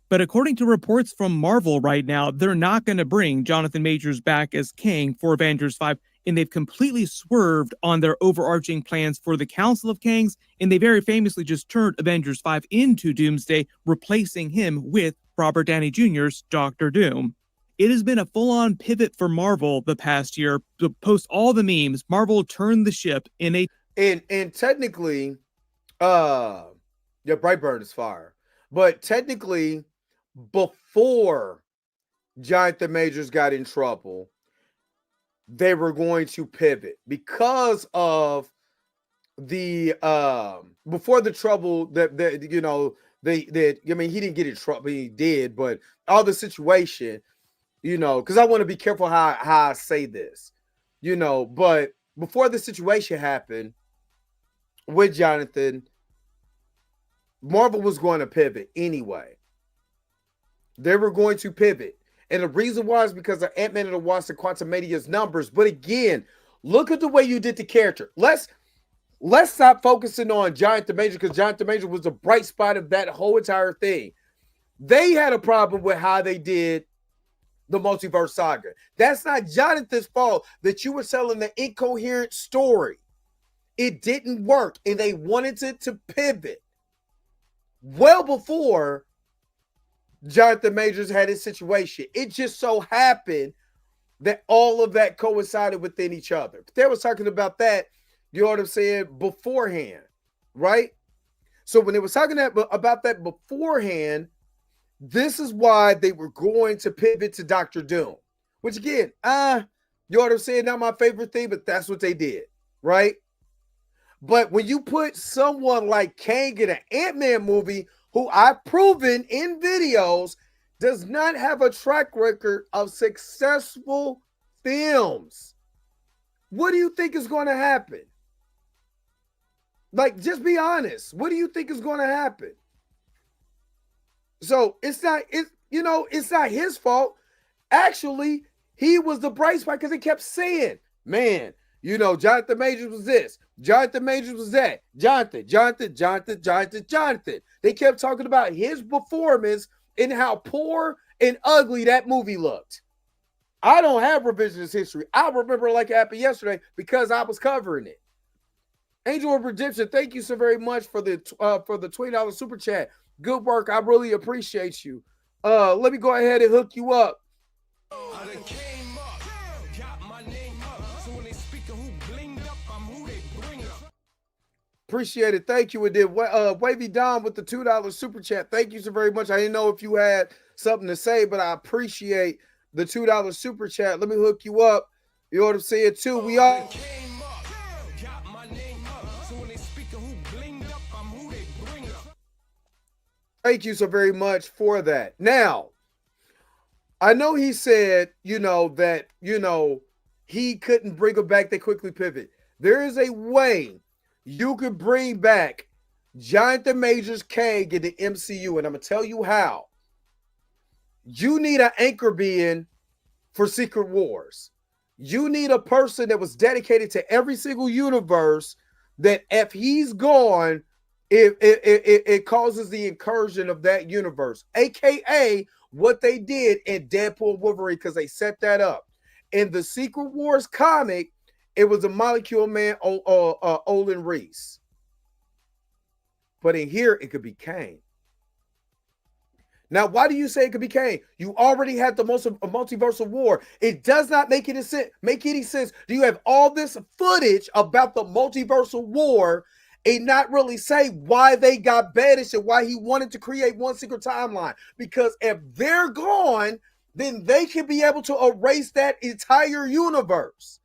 But according to reports from Marvel right now, they're not going to bring Jonathan Majors back as Kang for Avengers 5, and they've completely swerved on their overarching plans for the Council of Kangs, and they very famously just turned Avengers 5 into Doomsday, replacing him with Robert Downey Jr.'s Doctor Doom. It has been a full-on pivot for Marvel the past year. To post all the memes, Marvel turned the ship in a... And technically, Brightburn is fire. But technically, before Jonathan Majors got in trouble, they were going to pivot because of the before the trouble that he didn't get in trouble, he did, but all the situation, because I want to be careful how I say this, but before the situation happened with Jonathan, Marvel was going to pivot anyway. They were going to pivot. And the reason why is because of Ant-Man and the Wasp and Quantumania's numbers. But again, look at the way you did the character. Let's stop focusing on Jonathan Majors because Jonathan Majors was the bright spot of that whole entire thing. They had a problem with how they did the Multiverse Saga. That's not Jonathan's fault that you were selling the incoherent story. It didn't work, and they wanted it to pivot well before Jonathan Majors had his situation. It just so happened that all of that coincided within each other. They was talking about that, you know what I'm saying, beforehand, right? So when they was talking about that beforehand, this is why they were going to pivot to Dr. Doom, which again, you know what I'm saying, not my favorite thing, but that's what they did, right? But when you put someone like Kang in an Ant-Man movie, who I've proven in videos does not have a track record of successful films, what do you think is going to happen? Like, just be honest. What do you think is going to happen? So it's not his fault. Actually, he was the bright spot because he kept saying, man, Jonathan Majors was this. Jonathan Majors was that. Jonathan. They kept talking about his performance and how poor and ugly that movie looked. I don't have revisionist history. I remember like it happened yesterday because I was covering it. Angel of Redemption, thank you so very much for the $20 super chat. Good work. I really appreciate you. Let me go ahead and hook you up. Appreciate it. Thank you. It did. Wavy Dom with the $2 super chat. Thank you so very much. I didn't know if you had something to say, but I appreciate the $2 super chat. Let me hook you up. You know what I'm saying too. We all. Thank you so very much for that. Now, I know he said, that, he couldn't bring him back. They quickly pivot. There is a way you could bring back Jonathan Majors Kang in the MCU, and I'm going to tell you how. You need an anchor being for Secret Wars. You need a person that was dedicated to every single universe that if he's gone, it causes the incursion of that universe, a.k.a. what they did in Deadpool and Wolverine, because they set that up. In the Secret Wars comic, it was a Molecule Man, Olin Reese. But in here, it could be Kang. Now, why do you say it could be Kang? You already had the multiversal war. It does not make any sense. Do you have all this footage about the multiversal war and not really say why they got banished and why he wanted to create one secret timeline? Because if they're gone, then they can be able to erase that entire universe.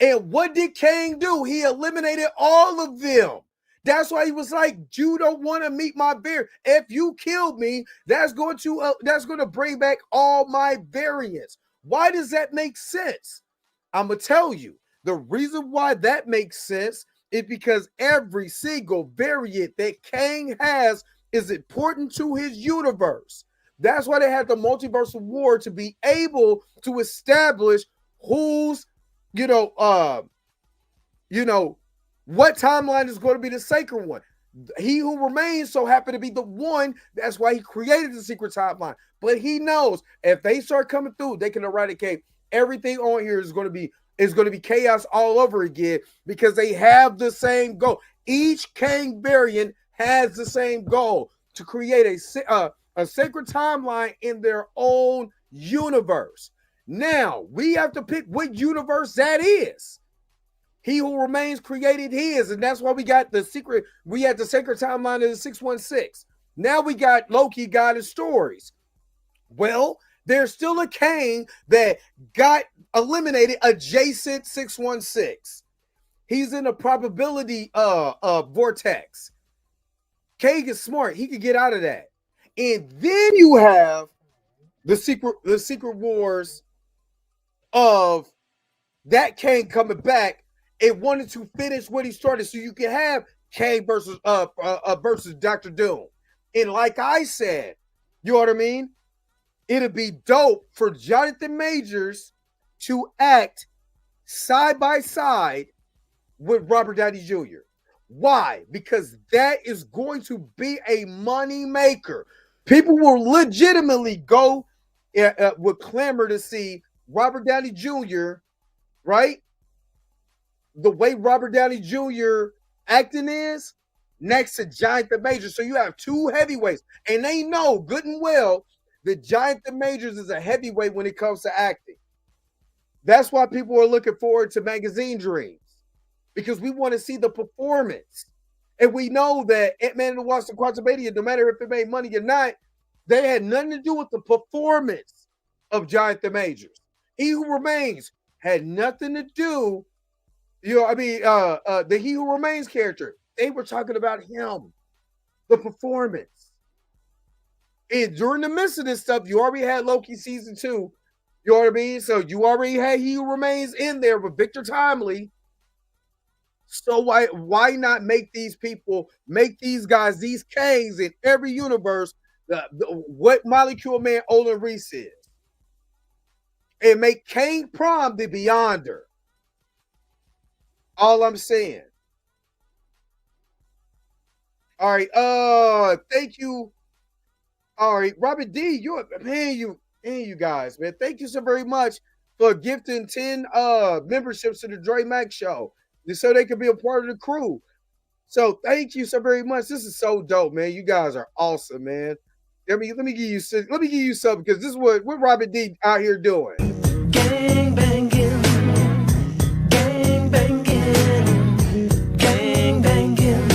And what did Kang do? He eliminated all of them. That's why he was like, you don't want to meet my bear. If you killed me, that's going to bring back all my variants. Why does that make sense? I'm going to tell you. The reason why that makes sense is because every single variant that Kang has is important to his universe. That's why they had the multiversal war, to be able to establish who's, what timeline is going to be the sacred one. He who remains so happened to be the one. That's why he created the secret timeline. But he knows if they start coming through, they can eradicate everything on here. Is going to be chaos all over again, because they have the same goal. Each Kang variant has the same goal, to create a sacred timeline in their own universe. Now we have to pick what universe that is. He who remains created his, and that's why we got the secret. We had the sacred timeline of the 616. Now we got Loki, God of Stories. Well, there's still a Kang that got eliminated adjacent 616. He's in a probability vortex. Kang is smart. He could get out of that. And then you have the secret wars of that Kang coming back and wanted to finish what he started, so you can have Kang versus Dr. Doom. And like I said, you know what I mean? It'd be dope for Jonathan Majors to act side by side with Robert Downey Jr. Why? Because that is going to be a money maker. People will legitimately go with clamor to see Robert Downey Jr., right? The way Robert Downey Jr. acting is next to Jonathan Majors. So you have two heavyweights, and they know good and well that Jonathan Majors is a heavyweight when it comes to acting. That's why people are looking forward to Magazine Dreams, because we want to see the performance. And we know that Ant-Man and the Wasp and Quantumania, no matter if it made money or not, they had nothing to do with the performance of Jonathan Majors. He Who Remains had nothing to do, the He Who Remains character. They were talking about him, the performance. And during the midst of this stuff, you already had Loki season 2. You know what I mean? So you already had He Who Remains in there with Victor Timely. So why not make these people, make these guys, these Kangs in every universe, what Molecule Man Olin Reese is, and make Kang Prom the Beyonder. All I'm saying. All right. Thank you. All right, Robert D. You guys, man. Thank you so very much for gifting 10 memberships to the Dre Mac Show, so they can be a part of the crew. So thank you so very much. This is so dope, man. You guys are awesome, man. Let me give you something, because this is what Robert D out here doing. Gang banging, gang banging, gang banging.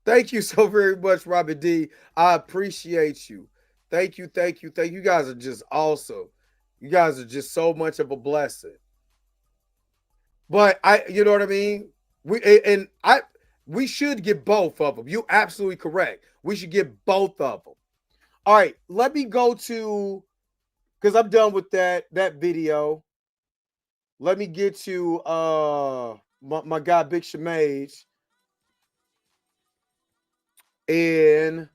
Thank you so very much, Robert D. I appreciate you. Thank you. You guys are just awesome. You guys are just so much of a blessing. But you know what I mean? We should get both of them. You're absolutely correct. We should get both of them. All right, let me go to, because I'm done with that video. Let me get to my guy Big Shamage. And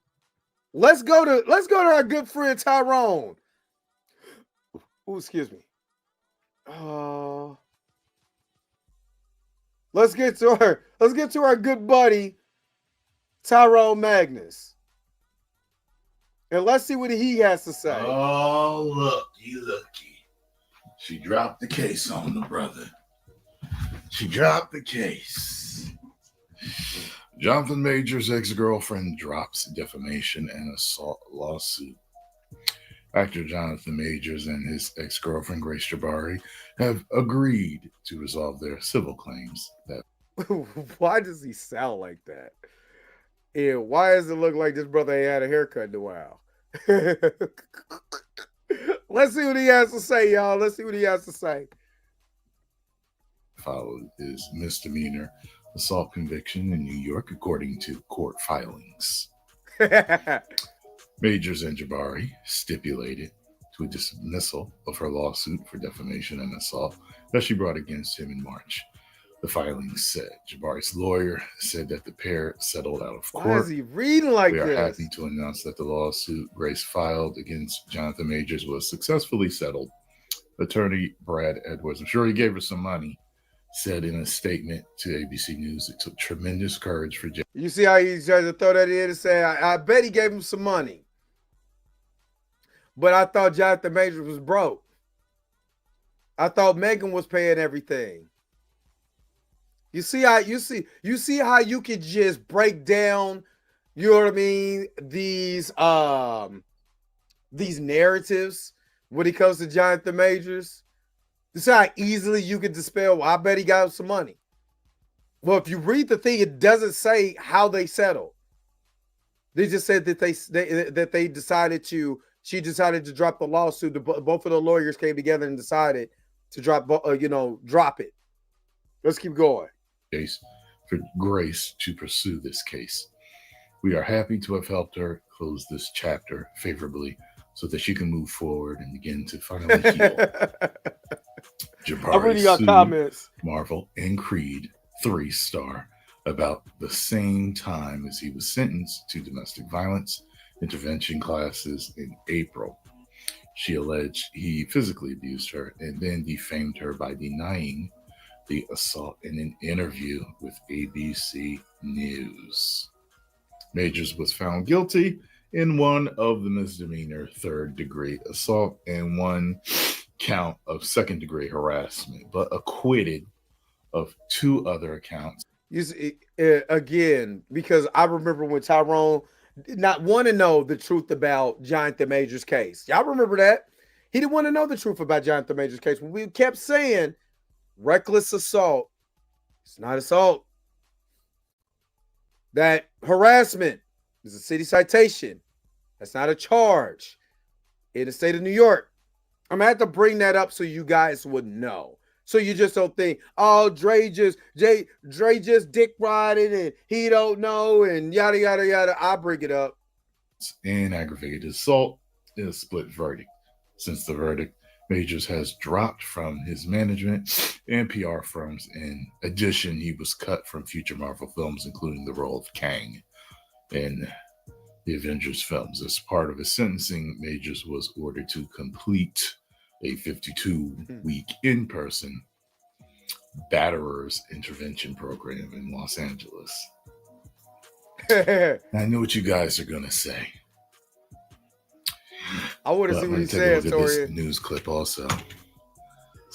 let's go to our good friend Tyrone. Oh, excuse me. Let's get to our good buddy Tyrone Magnus. And let's see what he has to say. Oh, looky. She dropped the case on the brother. She dropped the case. Jonathan Majors' ex-girlfriend drops defamation and assault lawsuit. Actor Jonathan Majors and his ex-girlfriend Grace Jabari have agreed to resolve their civil claims. Why does he sound like that? And why does it look like this brother ain't had a haircut in a while? Let's see what he has to say, y'all. Let's see what he has to say. Followed is misdemeanor assault conviction in New York, according to court filings. Majors and Jabari stipulated to a dismissal of her lawsuit for defamation and assault that she brought against him in March. The filings said Jabari's lawyer said that the pair settled out of court. Why is he reading like this? We are happy to announce that the lawsuit Grace filed against Jonathan Majors was successfully settled. Attorney Brad Edwards, I'm sure he gave her some money, said in a statement to ABC News it took tremendous courage for You see how he's trying to throw that in and say, I bet he gave him some money. But I thought Jonathan Majors was broke. I thought Megan was paying everything. You see how you could just break down, you know what I mean, these narratives when it comes to Jonathan Majors. You see how easily you could dispel, well, I bet he got some money. Well, if you read the thing, it doesn't say how they settled. They just said that she decided to drop the lawsuit. Both of the lawyers came together and decided to drop it. Let's keep going. Case for Grace to pursue this case. We are happy to have helped her close this chapter favorably so that she can move forward and begin to finally heal. Jabari sued comments. Marvel and Creed 3-star about the same time as he was sentenced to domestic violence intervention classes in April. She alleged he physically abused her and then defamed her by denying the assault in an interview with ABC News. Majors was found guilty in one of the misdemeanor third-degree assault and one count of second-degree harassment, but acquitted of 2 other counts. You see, again, because I remember when Tyrone did not want to know the truth about Jonathan Majors' case. Y'all remember that? He didn't want to know the truth about Jonathan Majors' case. When we kept saying reckless assault, it's not assault. That harassment is a city citation. That's not a charge in the state of New York. I'm gonna have to bring that up so you guys would know. So you just don't think, oh, Dre just dick riding and he don't know and yada yada yada. I'll bring it up. And aggravated assault is a split verdict. Since the verdict, Majors has dropped from his management and PR firms. In addition, he was cut from future Marvel films, including the role of Kang in the Avengers films. As part of his sentencing, Majors was ordered to complete a 52-week in-person batterers intervention program in Los Angeles. I know what you guys are going to say. I want to see what he says, Tori. This news clip also.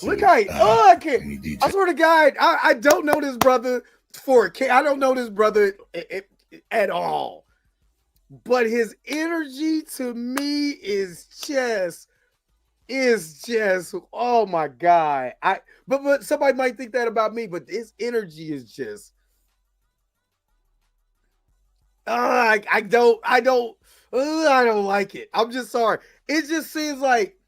Look how I can't. I swear to God, I don't know this brother I don't know this brother at all. But his energy to me is just oh my God. But somebody might think that about me, but his energy is just I don't like it. I'm just sorry. It just seems like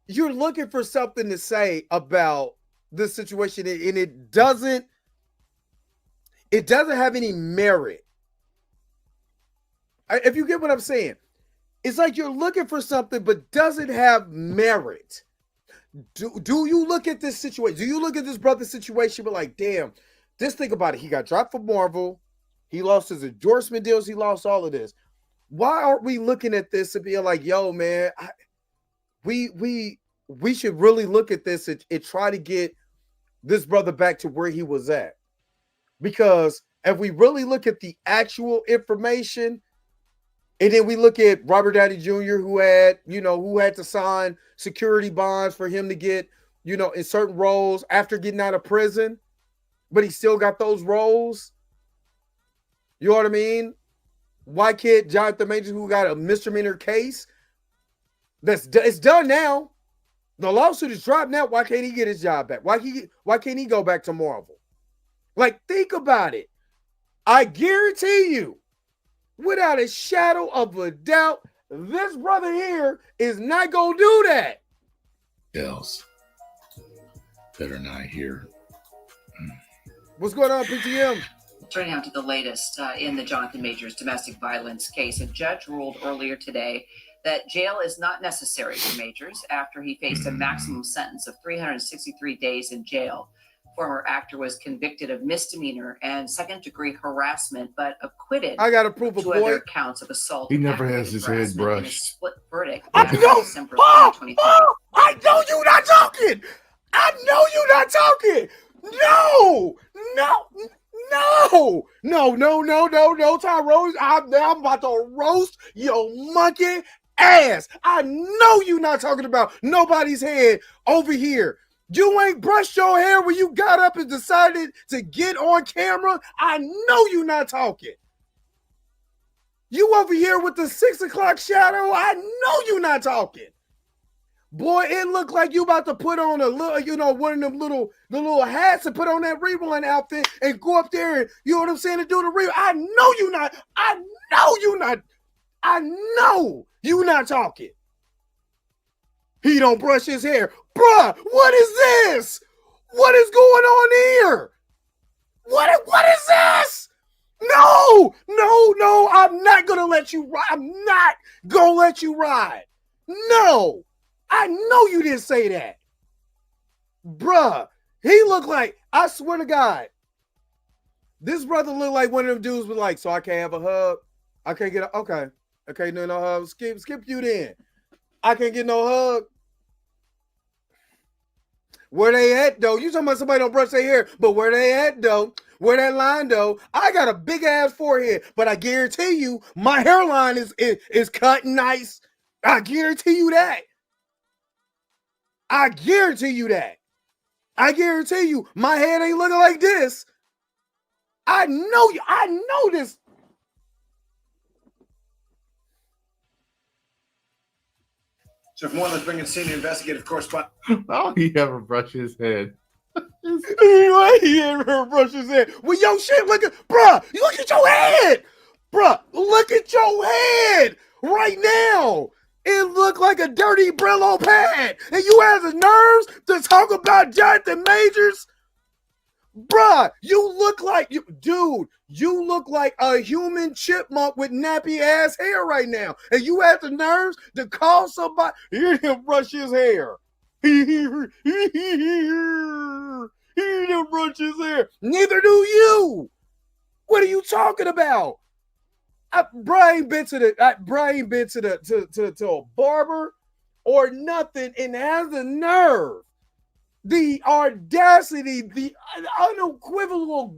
you're looking for something to say about this situation, and it doesn't have any merit. If you get what I'm saying, it's like you're looking for something but doesn't have merit. Do you look at this situation? Do you look at this brother's situation but like, damn, just think about it. He got dropped from Marvel. He lost his endorsement deals. He lost all of this. Why aren't we looking at this and being like, yo, man, we should really look at this and try to get this brother back to where he was at? Because if we really look at the actual information, and then we look at Robert Downey Jr., who had to sign security bonds for him to get, in certain roles after getting out of prison, but he still got those roles. You know what I mean? Why can't Jonathan Majors, who got a misdemeanor case, it's done now, the lawsuit is dropped now, why can't he get his job back? Why can't he go back to Marvel? Like, think about it. I guarantee you, without a shadow of a doubt, this brother here is not going to do that. Else better not hear. What's going on, PTM? Turning out to the latest in the Jonathan Majors domestic violence case, a judge ruled earlier today that jail is not necessary for Majors after he faced a maximum sentence of 363 days in jail. Former actor was convicted of misdemeanor and second-degree harassment, but acquitted. I got to prove a two point. Other counts of assault. He never has his head brushed. In a split verdict. I know. I know you're not talking. I know you're not talking. No, Tyrone. I'm about to roast your monkey ass. I know you're not talking about nobody's head over here. You ain't brushed your hair when you got up and decided to get on camera. I know you're not talking. You over here with the 6 o'clock shadow. I know you're not talking. Boy, it looked like you about to put on a little, one of them the little hats and put on that rewind outfit and go up there and, you know what I'm saying, and do the rewind. I know you're not talking. He don't brush his hair. Bruh, what is this? What is going on here? What is this? No, I'm not going to let you ride. I'm not going to let you ride. No, I know you didn't say that. Bruh, he looked like, I swear to God, this brother looked like one of them dudes was like, so I can't have a hug? I can't get a, okay, no hug. Skip you then. I can't get no hug. Where they at, though? You talking about somebody don't brush their hair, but where they at, though? Where that line, though? I got a big ass forehead, but I guarantee you my hairline is cut nice. I guarantee you that. I guarantee you my head ain't looking like this. I know this. So for more, let's bring in senior investigative correspondent. How he ever brush his head? He ever brush his head. Well, yo, shit, look at, bruh, you look at your head. Bruh, look at your head right now. It looked like a dirty Brillo pad. And you have the nerves to talk about Jonathan Majors? Bruh, you look like, dude, you look like a human chipmunk with nappy ass hair right now. And you have the nerves to call somebody, hear him brush his hair. He didn't brush his hair. Neither do you. What are you talking about? Brian been to a barber or nothing and has the nerve, the audacity, the unequivocal.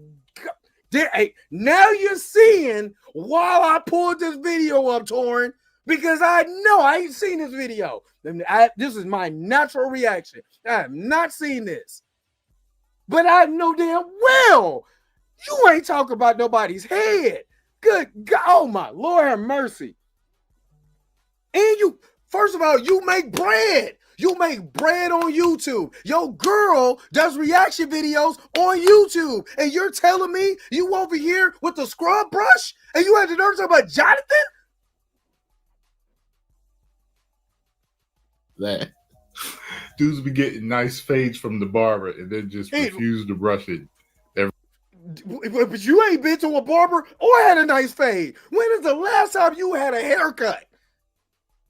Hey, now you're seeing while I pulled this video up, Torrin, because I know I ain't seen this video. This is my natural reaction. I have not seen this. But I know damn well you ain't talking about nobody's head. Good God, oh my Lord have mercy. And you, first of all, you make bread. You make bread on YouTube. Your girl does reaction videos on YouTube. And you're telling me you over here with the scrub brush and you had to learn something about Jonathan? That dudes be getting nice fades from the barber and then just refuse to brush it. But you ain't been to a barber or had a nice fade. When is the last time you had a haircut?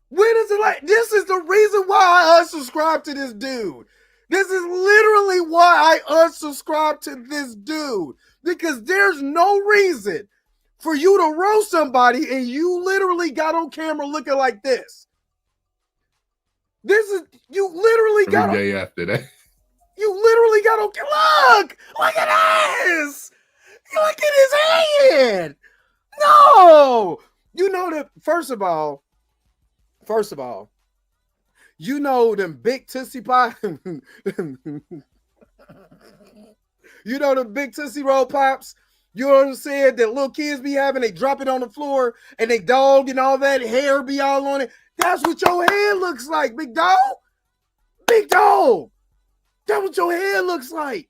When is it like? This is the reason why I unsubscribed to this dude. This is literally why I unsubscribed to this dude. Because there's no reason for you to roast somebody and you literally got on camera looking like this. This is, you literally got every day after that. You literally got on, look at this. Look at his head. No, you know that, first of all, you know them big Tootsie Pie, you know the big Tootsie Roll Pops, you know what I'm saying, that little kids be having, they drop it on the floor and they dog and all that hair be all on it. That's what your head looks like, big dog. Big dog. That's what your head looks like.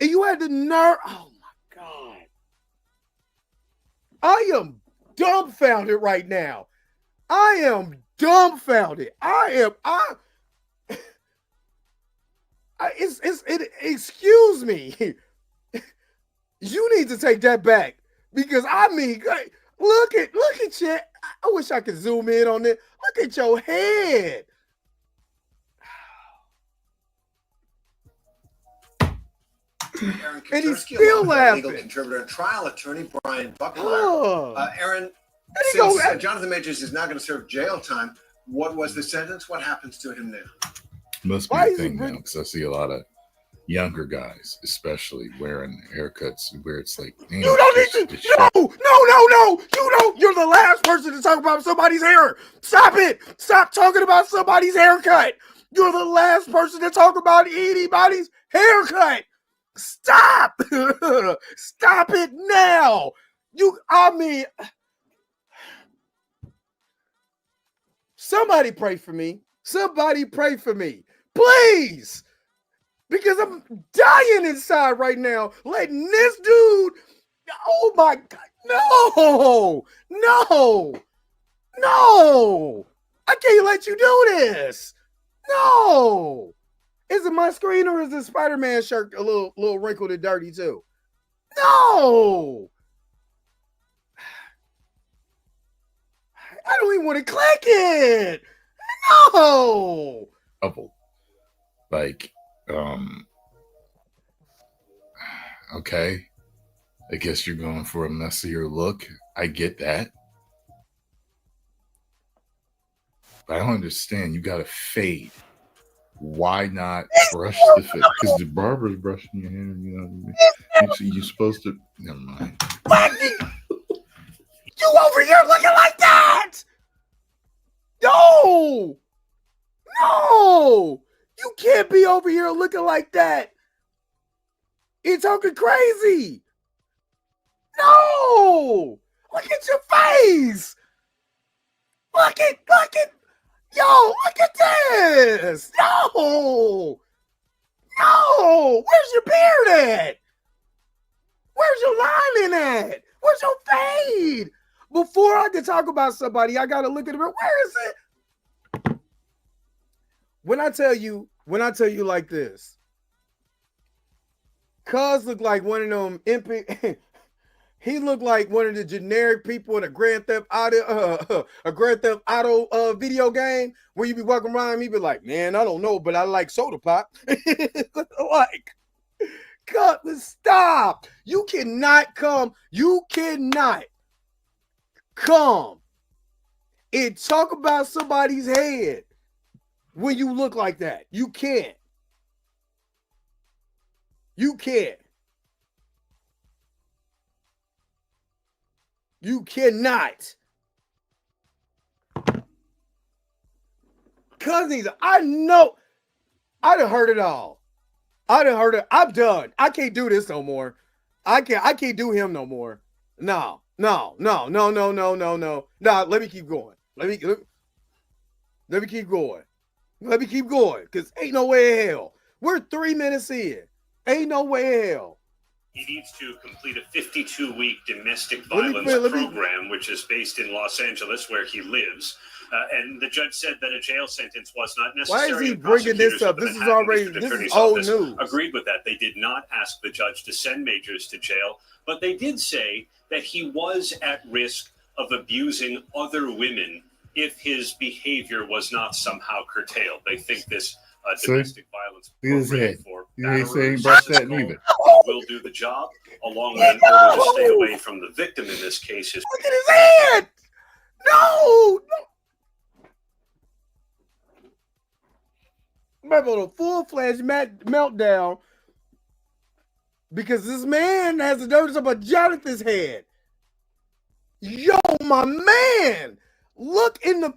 And you had the nerve. Oh my God. I am dumbfounded right now. I am dumbfounded. Excuse me. You need to take that back because I mean, look at you. I wish I could zoom in on it. Look at your head. And he's still laughing. Legal contributor and trial attorney Brian Buckler. Aaron, since Jonathan Majors is now going to serve jail time, what was the sentence? What happens to him now? Must be a thing now because I see a lot of younger guys, especially wearing haircuts where it's like, you don't need to. No. You don't. You're the last person to talk about somebody's hair. Stop it. Stop talking about somebody's haircut. You're the last person to talk about anybody's haircut. Stop. Stop it now. Somebody pray for me. Somebody pray for me. Please. Because I'm dying inside right now. Letting this dude. Oh my God. No. I can't let you do this. No. Is it my screen or is the Spider-Man shirt a little wrinkled and dirty too? No. I don't even want to click it. No. Like, okay. I guess you're going for a messier look. I get that. But I don't understand. You got to fade. Why not brush the fade? Because the barber's brushing your hair. You know what I mean? You're supposed to. Never mind. You over here looking like that? No. You can't be over here looking like that. You're talking crazy. No. Look at your face. Look at. Yo, Yo, look at this. No. No. Where's your beard at? Where's your lining at? Where's your fade? Before I can talk about somebody, I gotta look at it. Where is it? When I tell you like this, Cuz looked like one of them MP. He looked like one of the generic people in a Grand Theft Auto, video game where you be walking around and you be like, man, I don't know, but I like soda pop. Like, cut, stop. You cannot come and talk about somebody's head when you look like that. You can't. You can't. You cannot. Cousins, I know. I done heard it all. I done heard it. I'm done. I can't do this no more. I can't do him no more. No. No, let me keep going. Let me keep going. Let me keep going. Because ain't no way in hell. We're 3 minutes in. Ain't no way in hell. He needs to complete a 52-week domestic violence program, which is based in Los Angeles, where he lives. And the judge said that a jail sentence was not necessary. Why is he bringing this up? This is old news. Agreed with that. They did not ask the judge to send Majors to jail, but they did say that he was at risk of abusing other women if his behavior was not somehow curtailed. They think this domestic violence program for battery will do the job, along with an order to stay away from the victim in this case. Look at his head! No! Remember a full-fledged meltdown because this man has a notice about Jonathan's head. Yo, my man! Look in the...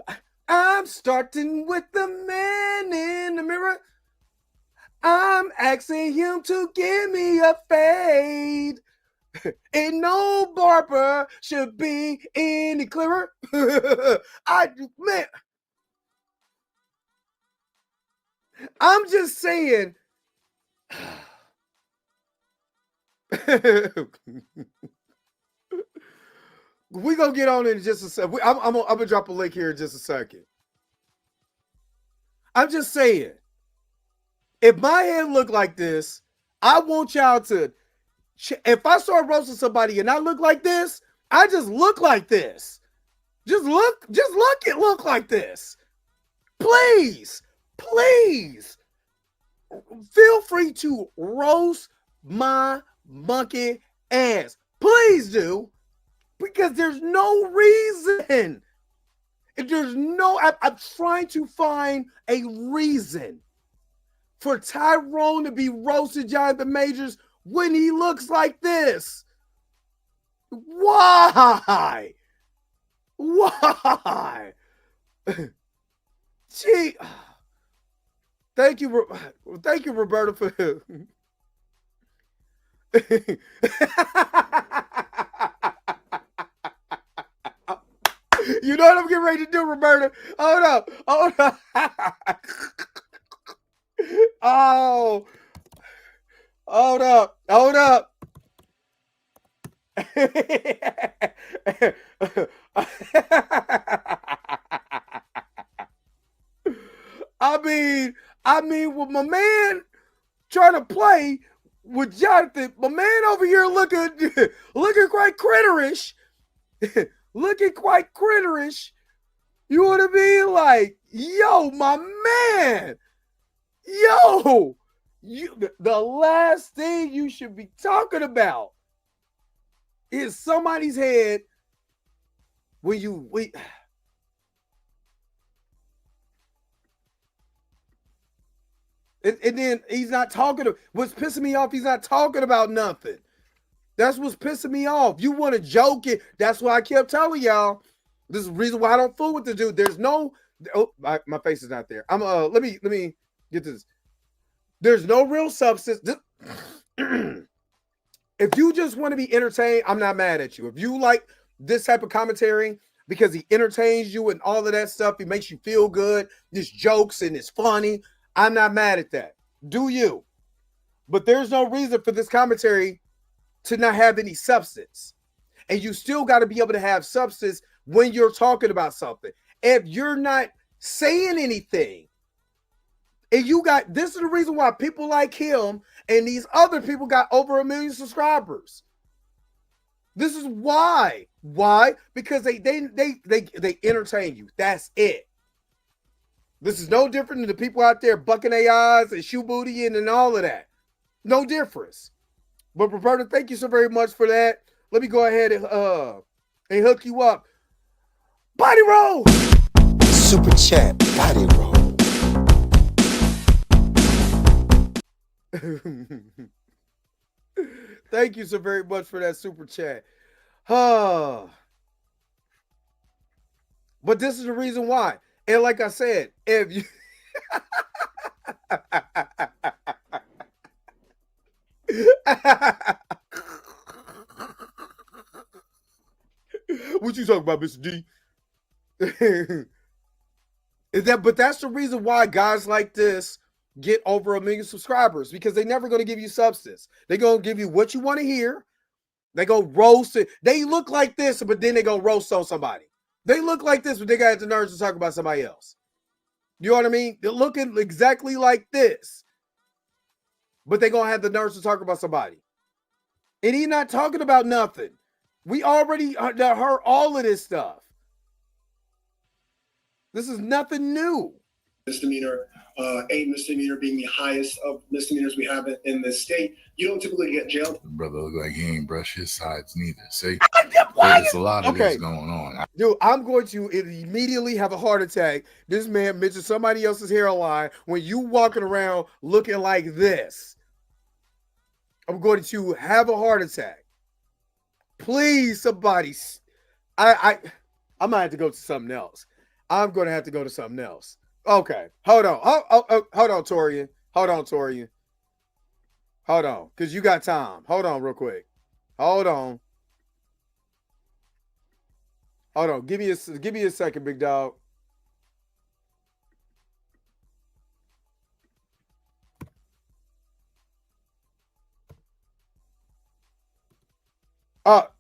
I'm starting with the man in the mirror. I'm asking him to give me a fade. And no barber should be any clearer. Man, I'm just saying. We're going to get on in just a second. I'm going to drop a link here in just a second. I'm just saying, if my head looked like this, I want y'all to, if I start roasting somebody and I look like this, I just look like this. Just look like this. Please, feel free to roast my monkey ass. Please do. Because there's no reason. I'm trying to find a reason for Tyrone to be roasted Jonathan Majors when he looks like this. Why? Gee. Thank you, Roberta, for you know what I'm getting ready to do, Roberta? Hold up. Oh. Hold up. I mean, with my man trying to play with Jonathan, my man over here looking quite critterish. Looking quite critterish. You want to be like, yo, my man. Yo, the last thing you should be talking about is somebody's head when you wait. And then he's not talking. What's pissing me off, he's not talking about nothing. That's what's pissing me off. You want to joke it. That's why I kept telling y'all. This is the reason why I don't fool with the dude. There's no... Oh, my face is not there. Let me get this. There's no real substance. If you just want to be entertained, I'm not mad at you. If you like this type of commentary, because he entertains you and all of that stuff. He makes you feel good. There's jokes and it's funny. I'm not mad at that. Do you? But there's no reason for this commentary to not have any substance. And you still got to be able to have substance when you're talking about something. If you're not saying anything, and you got, this is the reason why people like him and these other people got over 1 million subscribers. This is why. Why? Because they entertain you. That's it. This is no different than the people out there bucking their eyes and shoe bootying and all of that. No difference. But Roberta, thank you so very much for that. Let me go ahead and hook you up. Body roll. Super chat, body roll. Thank you so very much for that super chat. But this is the reason why. And like I said, if you what you talking about, Mr. D? But that's the reason why guys like this get over 1 million subscribers, because they're never going to give you substance. They're going to give you what you want to hear. They go roast it. They look like this, but then they go roast on somebody. They look like this, but they got the nerves to talk about somebody else. You know what I mean? They're looking exactly like this, but they're going to have the nerves to talk about somebody. And he's not talking about nothing. We already heard all of this stuff. This is nothing new. Misdemeanor, a misdemeanor being the highest of misdemeanors we have in this state. You don't typically get jailed. Brother look like he ain't brush his sides neither. See, there's a lot of this going on. Dude, I'm going to immediately have a heart attack. This man mentioned somebody else's hairline when you walking around looking like this. I'm going to have a heart attack. Please, somebody. I might have to go to something else. I'm going to have to go to something else. Okay, hold on. Hold on, Torian. Hold on, Torian. Hold on, because you got time. Hold on real quick. Hold on. Hold on. Give me a second, big dog.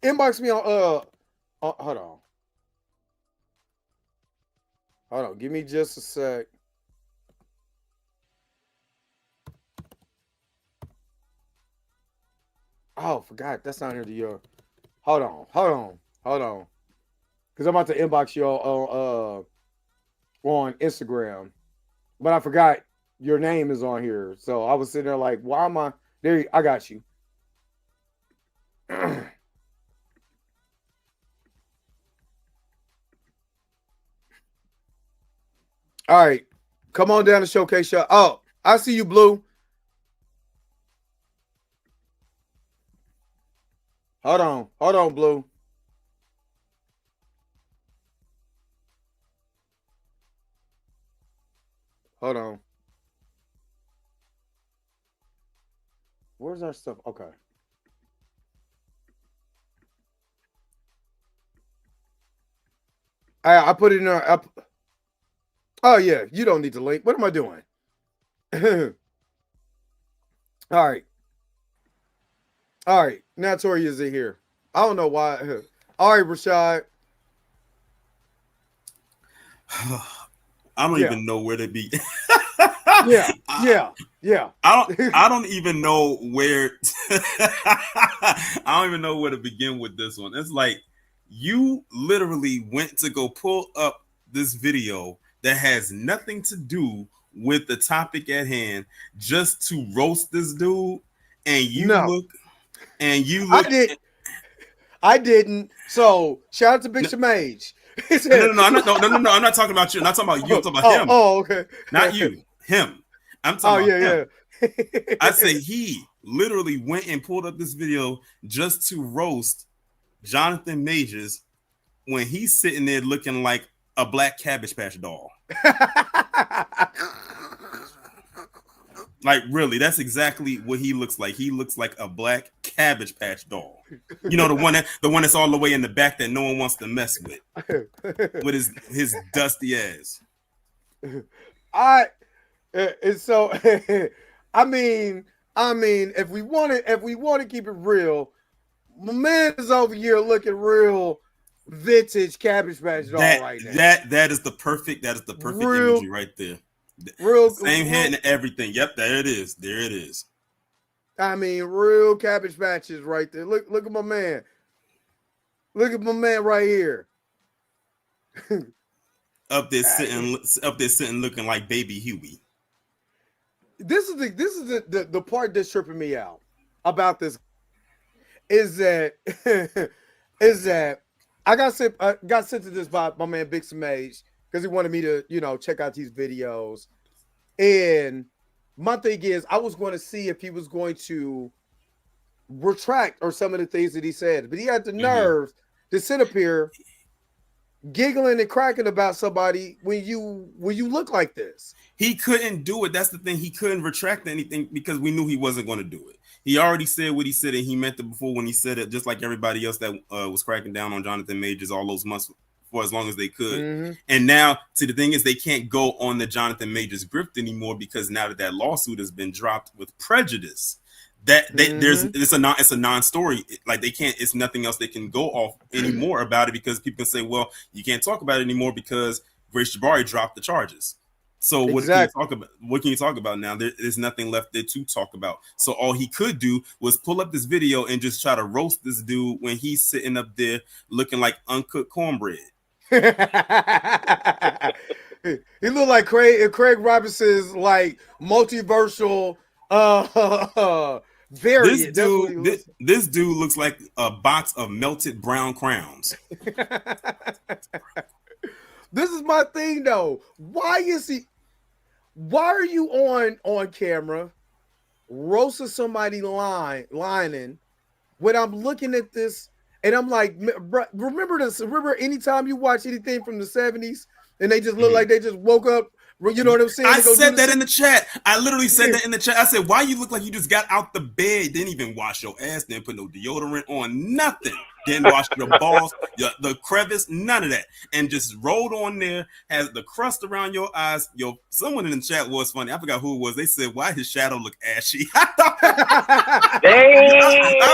Inbox me on hold on. Hold on, give me just a sec. Oh, forgot. That's not here to your. Hold on. Because I'm about to inbox you on Instagram. But I forgot your name is on here. So I was sitting there like, why am I there? I got you. All right, come on down to Showcase Show. Oh, I see you, Blue. Hold on, Blue. Hold on. Where's our stuff? Okay. I put it in our. Oh, yeah, you don't need the link. What am I doing? All right. Now Tori is in here. I don't know why. All right, Rashad. I don't even know where to be. Yeah. I don't even know where. I don't even know where to begin with this one. It's like you literally went to go pull up this video that has nothing to do with the topic at hand just to roast this dude, and you look. I didn't. So shout out to Big Shamage. No, I'm not talking about you. I'm not talking about you. I'm talking about him. Oh, okay. Not you. Him. I'm talking about him. Yeah. I say he literally went and pulled up this video just to roast Jonathan Majors when he's sitting there looking like a black Cabbage Patch doll. Like, really, that's exactly what he looks like. He looks like a black Cabbage Patch doll. You know, the one that's all the way in the back that no one wants to mess with his dusty ass. And so I mean, if we want to keep it real, my man is over here looking real vintage Cabbage Patch doll right now. That is the perfect real, imagery right there. Real same head and everything. Yep, there it is. There it is. I mean, real Cabbage Patches right there. Look at my man. Look at my man right here. up there sitting looking like baby Huey. This is the part that's tripping me out about this is that I got sent to this by my man Big Samage because he wanted me to, check out these videos. And my thing is, I was going to see if he was going to retract or some of the things that he said, but he had the nerve to sit up here giggling and cracking about somebody when you look like this. He couldn't do it. That's the thing. He couldn't retract anything because we knew he wasn't going to do it. He already said what he said, and he meant it before when he said it, just like everybody else that was cracking down on Jonathan Majors all those months for as long as they could. And now, the thing is, they can't go on the Jonathan Majors grift anymore because now that lawsuit has been dropped with prejudice, it's a non-story. Like they can't. It's nothing else they can go off anymore about it because people can say, well, you can't talk about it anymore because Grace Jabari dropped the charges. So what can you talk about? What can you talk about now? There's nothing left there to talk about. So all he could do was pull up this video and just try to roast this dude when he's sitting up there looking like uncooked cornbread. He looked like Craig Robinson's like multiversal variant. This dude looks like a box of melted brown crowns. This is my thing though. Why are you on camera roasting somebody lining when I'm looking at this and I'm like, remember this? Remember anytime you watch anything from the 70s and they just look like they just woke up, you know what I'm saying? I said that in the chat. I literally said that in the chat. I said, why you look like you just got out the bed, didn't even wash your ass, didn't put no deodorant on, nothing. Didn't wash your balls, the crevice, none of that. And just rolled on there, has the crust around your eyes. Someone in the chat was funny. I forgot who it was. They said, why his shadow look ashy? I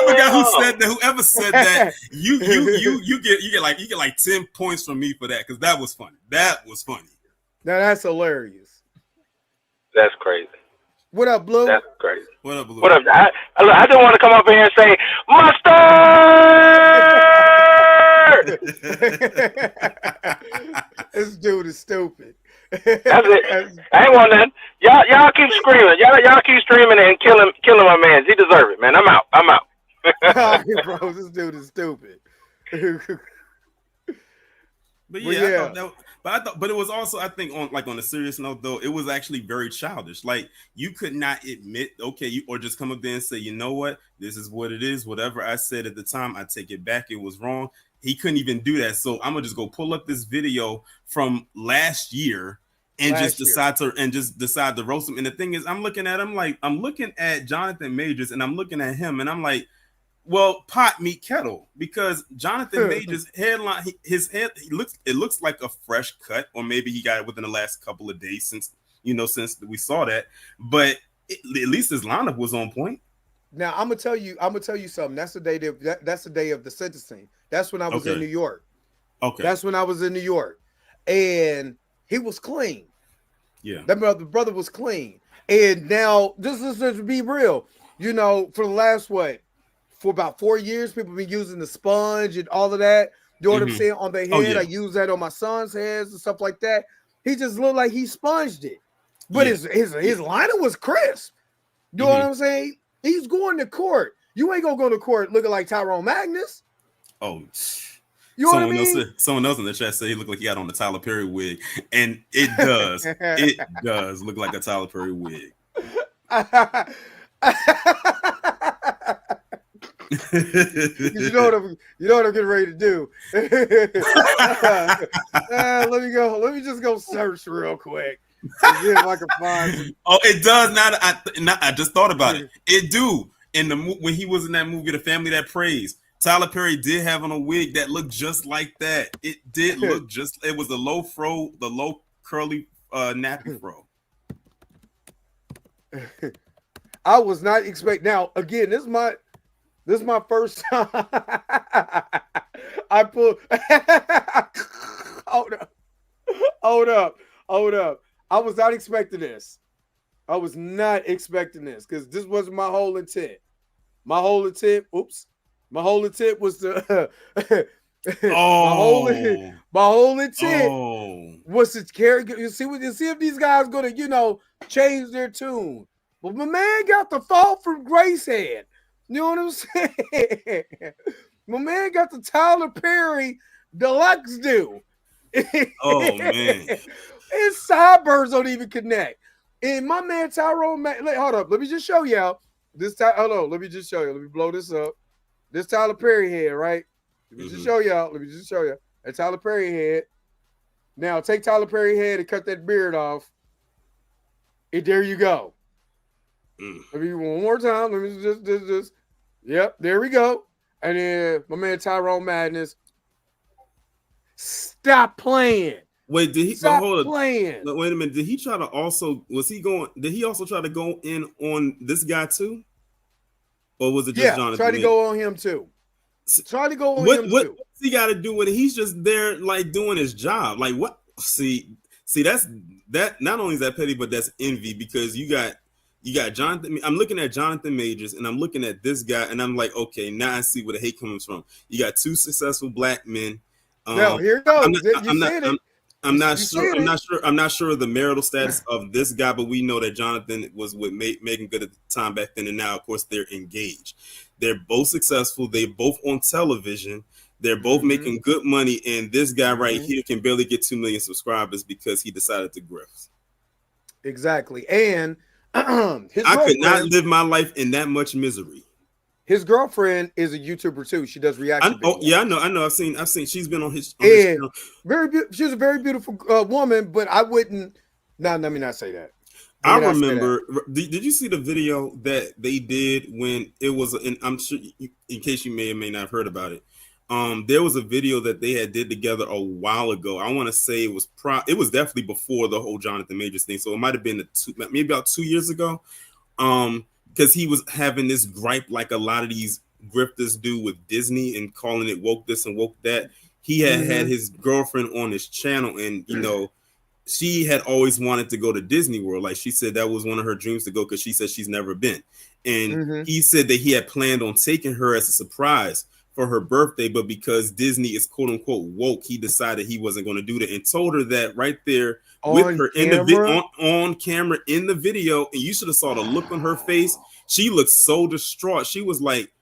forgot who said that. Whoever said that, you get like 10 points from me for that, because that was funny. That was funny. Now that's hilarious. That's crazy. What up, Blue? That's crazy. What up, Blue? What up? I just want to come up here and say, mustard! This dude is stupid. That's it. I ain't want nothing. Y'all keep screaming. Y'all keep screaming and killing my man. He deserve it, man. I'm out. Bro, this dude is stupid. But yeah, but it was also, I think, on a serious note though, it was actually very childish. Like you could not admit, or just come up there and say, you know what, this is what it is. Whatever I said at the time, I take it back. It was wrong. He couldn't even do that. So I'm gonna just go pull up this video from last year and decide to roast him. And the thing is, I'm looking at Jonathan Majors and I'm looking at him and I'm like, well, pot meet kettle, because Jonathan Majors' hairline, it looks like a fresh cut, or maybe he got it within the last couple of days since we saw that. But at least his lineup was on point. Now I'm gonna tell you something. That's the day of the sentencing. That's when I was in New York. Okay, that's when I was in New York, and he was clean. Yeah, that brother was clean. And now this is to be real. For the last for about 4 years, people have been using the sponge and all of that. You know what I'm saying? On their head. Oh, yeah. I use that on my son's heads and stuff like that. He just looked like he sponged it. But his liner was crisp. You know what I'm saying? He's going to court. You ain't gonna go to court looking like Tyrone Magnus. Oh, you know what I mean? Someone else in the chat said he looked like he had on the Tyler Perry wig. And it does. It does look like a Tyler Perry wig. You know what I'm getting ready to do. Let me just go search real quick. See if I can find. Oh, it does. Now I just thought about it. It do. When he was in that movie, The Family That Prays, Tyler Perry did have on a wig that looked just like that. It did look just. It was the low fro, the low curly nappy fro. I was not expecting. Now again, this is my first time. I pulled. Hold up. I was not expecting this. Because this wasn't my whole intent. My whole intent was to. My whole intent was to carry. You see if these guys gonna change their tune. But my man got the fall from Grace head. You know what I'm saying? My man got the Tyler Perry deluxe do. Oh man, his sideburns don't even connect. And my man Tyrone, hold up, let me just show y'all this time. Hold on, let me just show you. Let me blow this up. This Tyler Perry head, right? Let me just show y'all. That Tyler Perry head. Now take Tyler Perry head and cut that beard off. And there you go. Let me one more time. Let me just. Yep, there we go. And then my man Tyrone Madness. Stop playing. Wait, did he stop hold playing? Wait a minute. Did he try to also? Did he also try to go in on this guy too? Or was it just Jonathan? Try to go on him too. What's he got to do with it? He's just there, like doing his job. Like what? See, that's that. Not only is that petty, but that's envy because you got Jonathan. I'm looking at Jonathan Majors, and I'm looking at this guy, and I'm like, okay, now I see where the hate comes from. You got two successful black men. Now here it goes. I'm not sure of the marital status of this guy, but we know that Jonathan was with Megan Good at the time back then, and now, of course, they're engaged. They're both successful. They're both on television. They're both making good money, and this guy right here can barely get 2 million subscribers because he decided to grift. Exactly, and I could not live my life in that much misery. His girlfriend is a YouTuber too. She does reaction videos. I know. I've seen. She's been on his channel. She's a very beautiful woman, but I wouldn't. No, let me not say that. I remember. Did you see the video that they did when it was? And I'm sure, in case you may or may not have heard about it, there was a video that they had did together a while ago. I want to say it was definitely before the whole Jonathan Majors thing. So it might have been maybe about 2 years ago. Because he was having this gripe like a lot of these grifters do with Disney and calling it woke this and woke that. He had had his girlfriend on his channel, and she had always wanted to go to Disney World. Like she said that was one of her dreams to go because she said she's never been. And he said that he had planned on taking her as a surprise for her birthday, but because Disney is quote unquote woke, he decided he wasn't going to do that and told her that right there with her on camera in the video. And you should have saw the look on her face. She looked so distraught. She was like,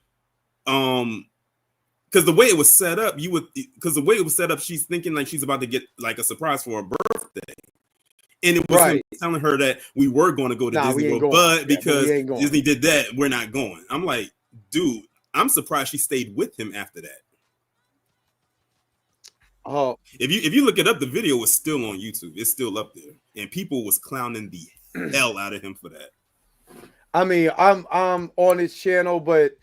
because the way it was set up, she's thinking like she's about to get like a surprise for her birthday. And it was him telling her that we were going to go to Disney World, but because Disney did that, we're not going. I'm like, dude, I'm surprised she stayed with him after that. Oh, if you look it up, the video was still on YouTube. It's still up there, and people was clowning the hell out of him for that. I mean, I'm on his channel, but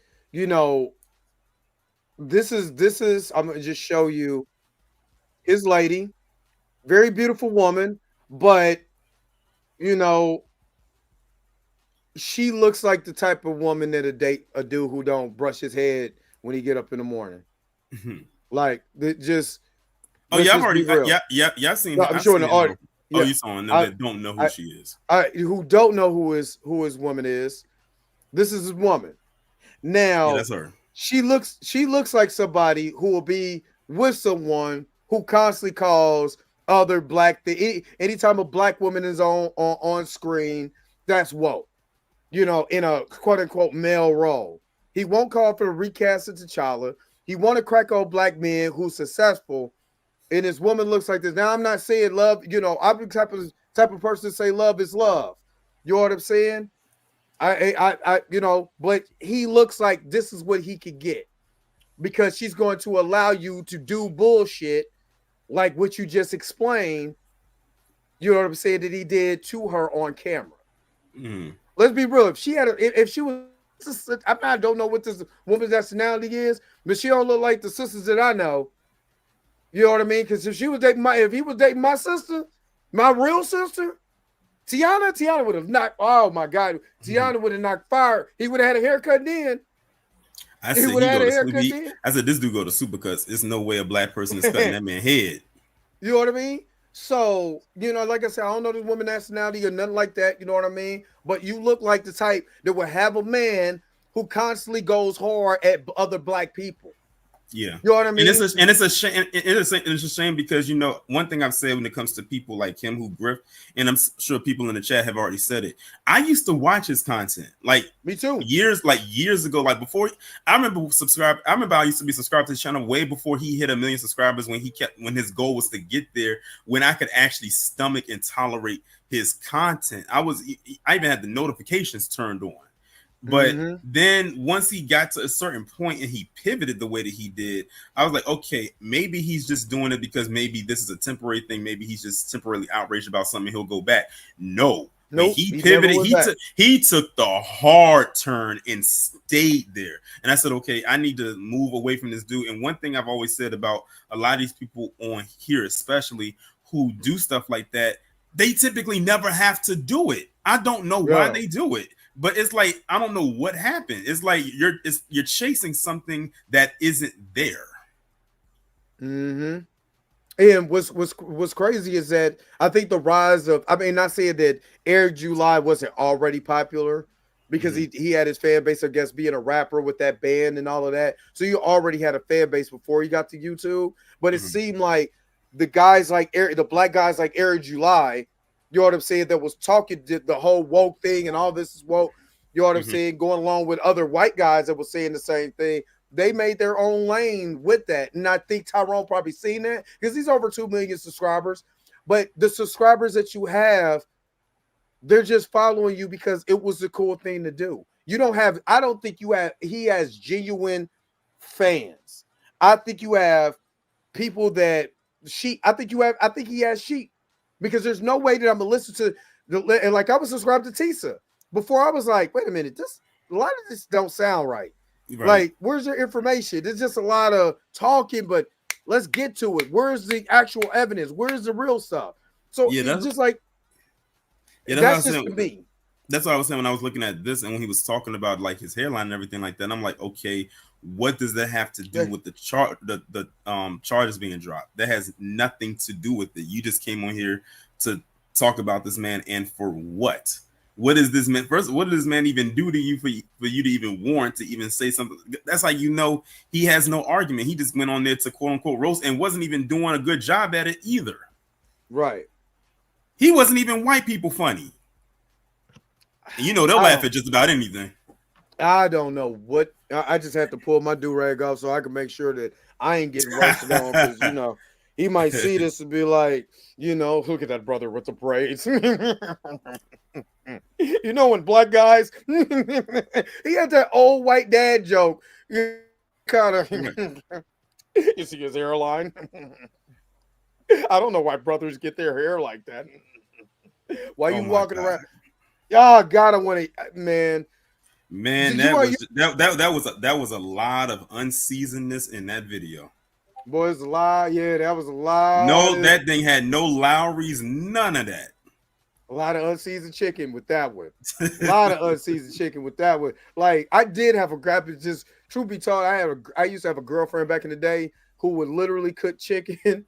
this is. I'm gonna just show you his lady, very beautiful woman, but she looks like the type of woman that date a dude who don't brush his head when he get up in the morning. Like just. Oh yeah, I've already. Yeah, I've seen. No, I'm showing the article. Oh, you saw them that don't know who she is. Who don't know who his woman is. This is his woman. Now that's her. She looks like somebody who will be with someone who constantly calls other black anytime a black woman is on screen, that's woke. In a quote unquote male role. He won't call for the recast of T'Challa. He want to crack on black men who's successful. And this woman looks like this. Now I'm not saying love, I'm the type of person to say love is love. You know what I'm saying? I but he looks like this is what he could get because she's going to allow you to do bullshit like what you just explained. You know what I'm saying? That he did to her on camera. Let's be real. If she was I don't know what this woman's nationality is, but she don't look like the sisters that I know. You know what I mean? Because if he was dating my sister, my real sister, Tiana would have knocked. Oh my God, Tiana would have knocked fire. He would have had a haircut then. I said I said this dude go to Supercuts. There's no way a black person is cutting that man's head. You know what I mean? So, like I said, I don't know this woman nationality or nothing like that. You know what I mean? But you look like the type that would have a man who constantly goes hard at other black people. Yeah, you know what I mean. And it's a shame. It's a shame because one thing I've said when it comes to people like him who grift, and I'm sure people in the chat have already said it. I used to watch his content, like me too, years ago, like before. I remember I used to be subscribed to his channel way before he hit 1 million subscribers. When his goal was to get there, when I could actually stomach and tolerate his content. I even had the notifications turned on. But then once he got to a certain point and he pivoted the way that he did, I was like, okay, maybe he's just doing it because maybe this is a temporary thing. Maybe he's just temporarily outraged about something. He'll go back. No, he pivoted. He took the hard turn and stayed there. And I said, okay, I need to move away from this dude. And one thing I've always said about a lot of these people on here, especially who do stuff like that, they typically never have to do it. I don't know why they do it. But it's like, I don't know what happened. It's like you're chasing something that isn't there. And what's crazy is that I think the rise of, not saying that Eric July wasn't already popular because he had his fan base, I guess, being a rapper with that band and all of that. So you already had a fan base before he got to YouTube. But it seemed like the guys like the black guys like Eric July, you know what I'm saying, that was talking the whole woke thing and all this is woke, you know what I'm saying, going along with other white guys that were saying the same thing. They made their own lane with that. And I think Tyrone probably seen that because he's over 2 million subscribers. But the subscribers that you have, they're just following you because it was the cool thing to do. I don't think he has genuine fans. I think you have people that I think he has sheep. Because there's no way that I'm gonna listen to and like I was subscribed to Tisa before. I was like, wait a minute, a lot of this don't sound right. Like, where's your information? There's just a lot of talking, but let's get to it. Where's the actual evidence? Where's the real stuff? So it's just like that's just to me. That's what I was saying when I was looking at this and when he was talking about like his hairline and everything like that. And I'm like, okay, what does that have to do with the charges being dropped? That has nothing to do with it. You just came on here to talk about this man, and for what? What is this man? First, what does this man even do to you for you to even warrant to even say something? That's how you know he has no argument. He just went on there to quote unquote roast and wasn't even doing a good job at it either. Right. He wasn't even white people funny. And they'll laugh at just about anything. I don't know what. I just have to pull my do-rag off so I can make sure that I ain't getting roasted on because, he might see this and be like, look at that brother with the braids. When black guys, he had that old white dad joke. Kind of, you see his hairline. I don't know why brothers get their hair like that. Why you walking around? Oh God, I want to, man. Man, that was a lot of unseasonedness in that video. Boy, it's a lie. Yeah, that was a lie. No, that thing had no Lowry's, none of that. A lot of unseasoned chicken with that one. A lot of unseasoned chicken with that one. Like, I did have just truth be told, I used to have a girlfriend back in the day who would literally cook chicken,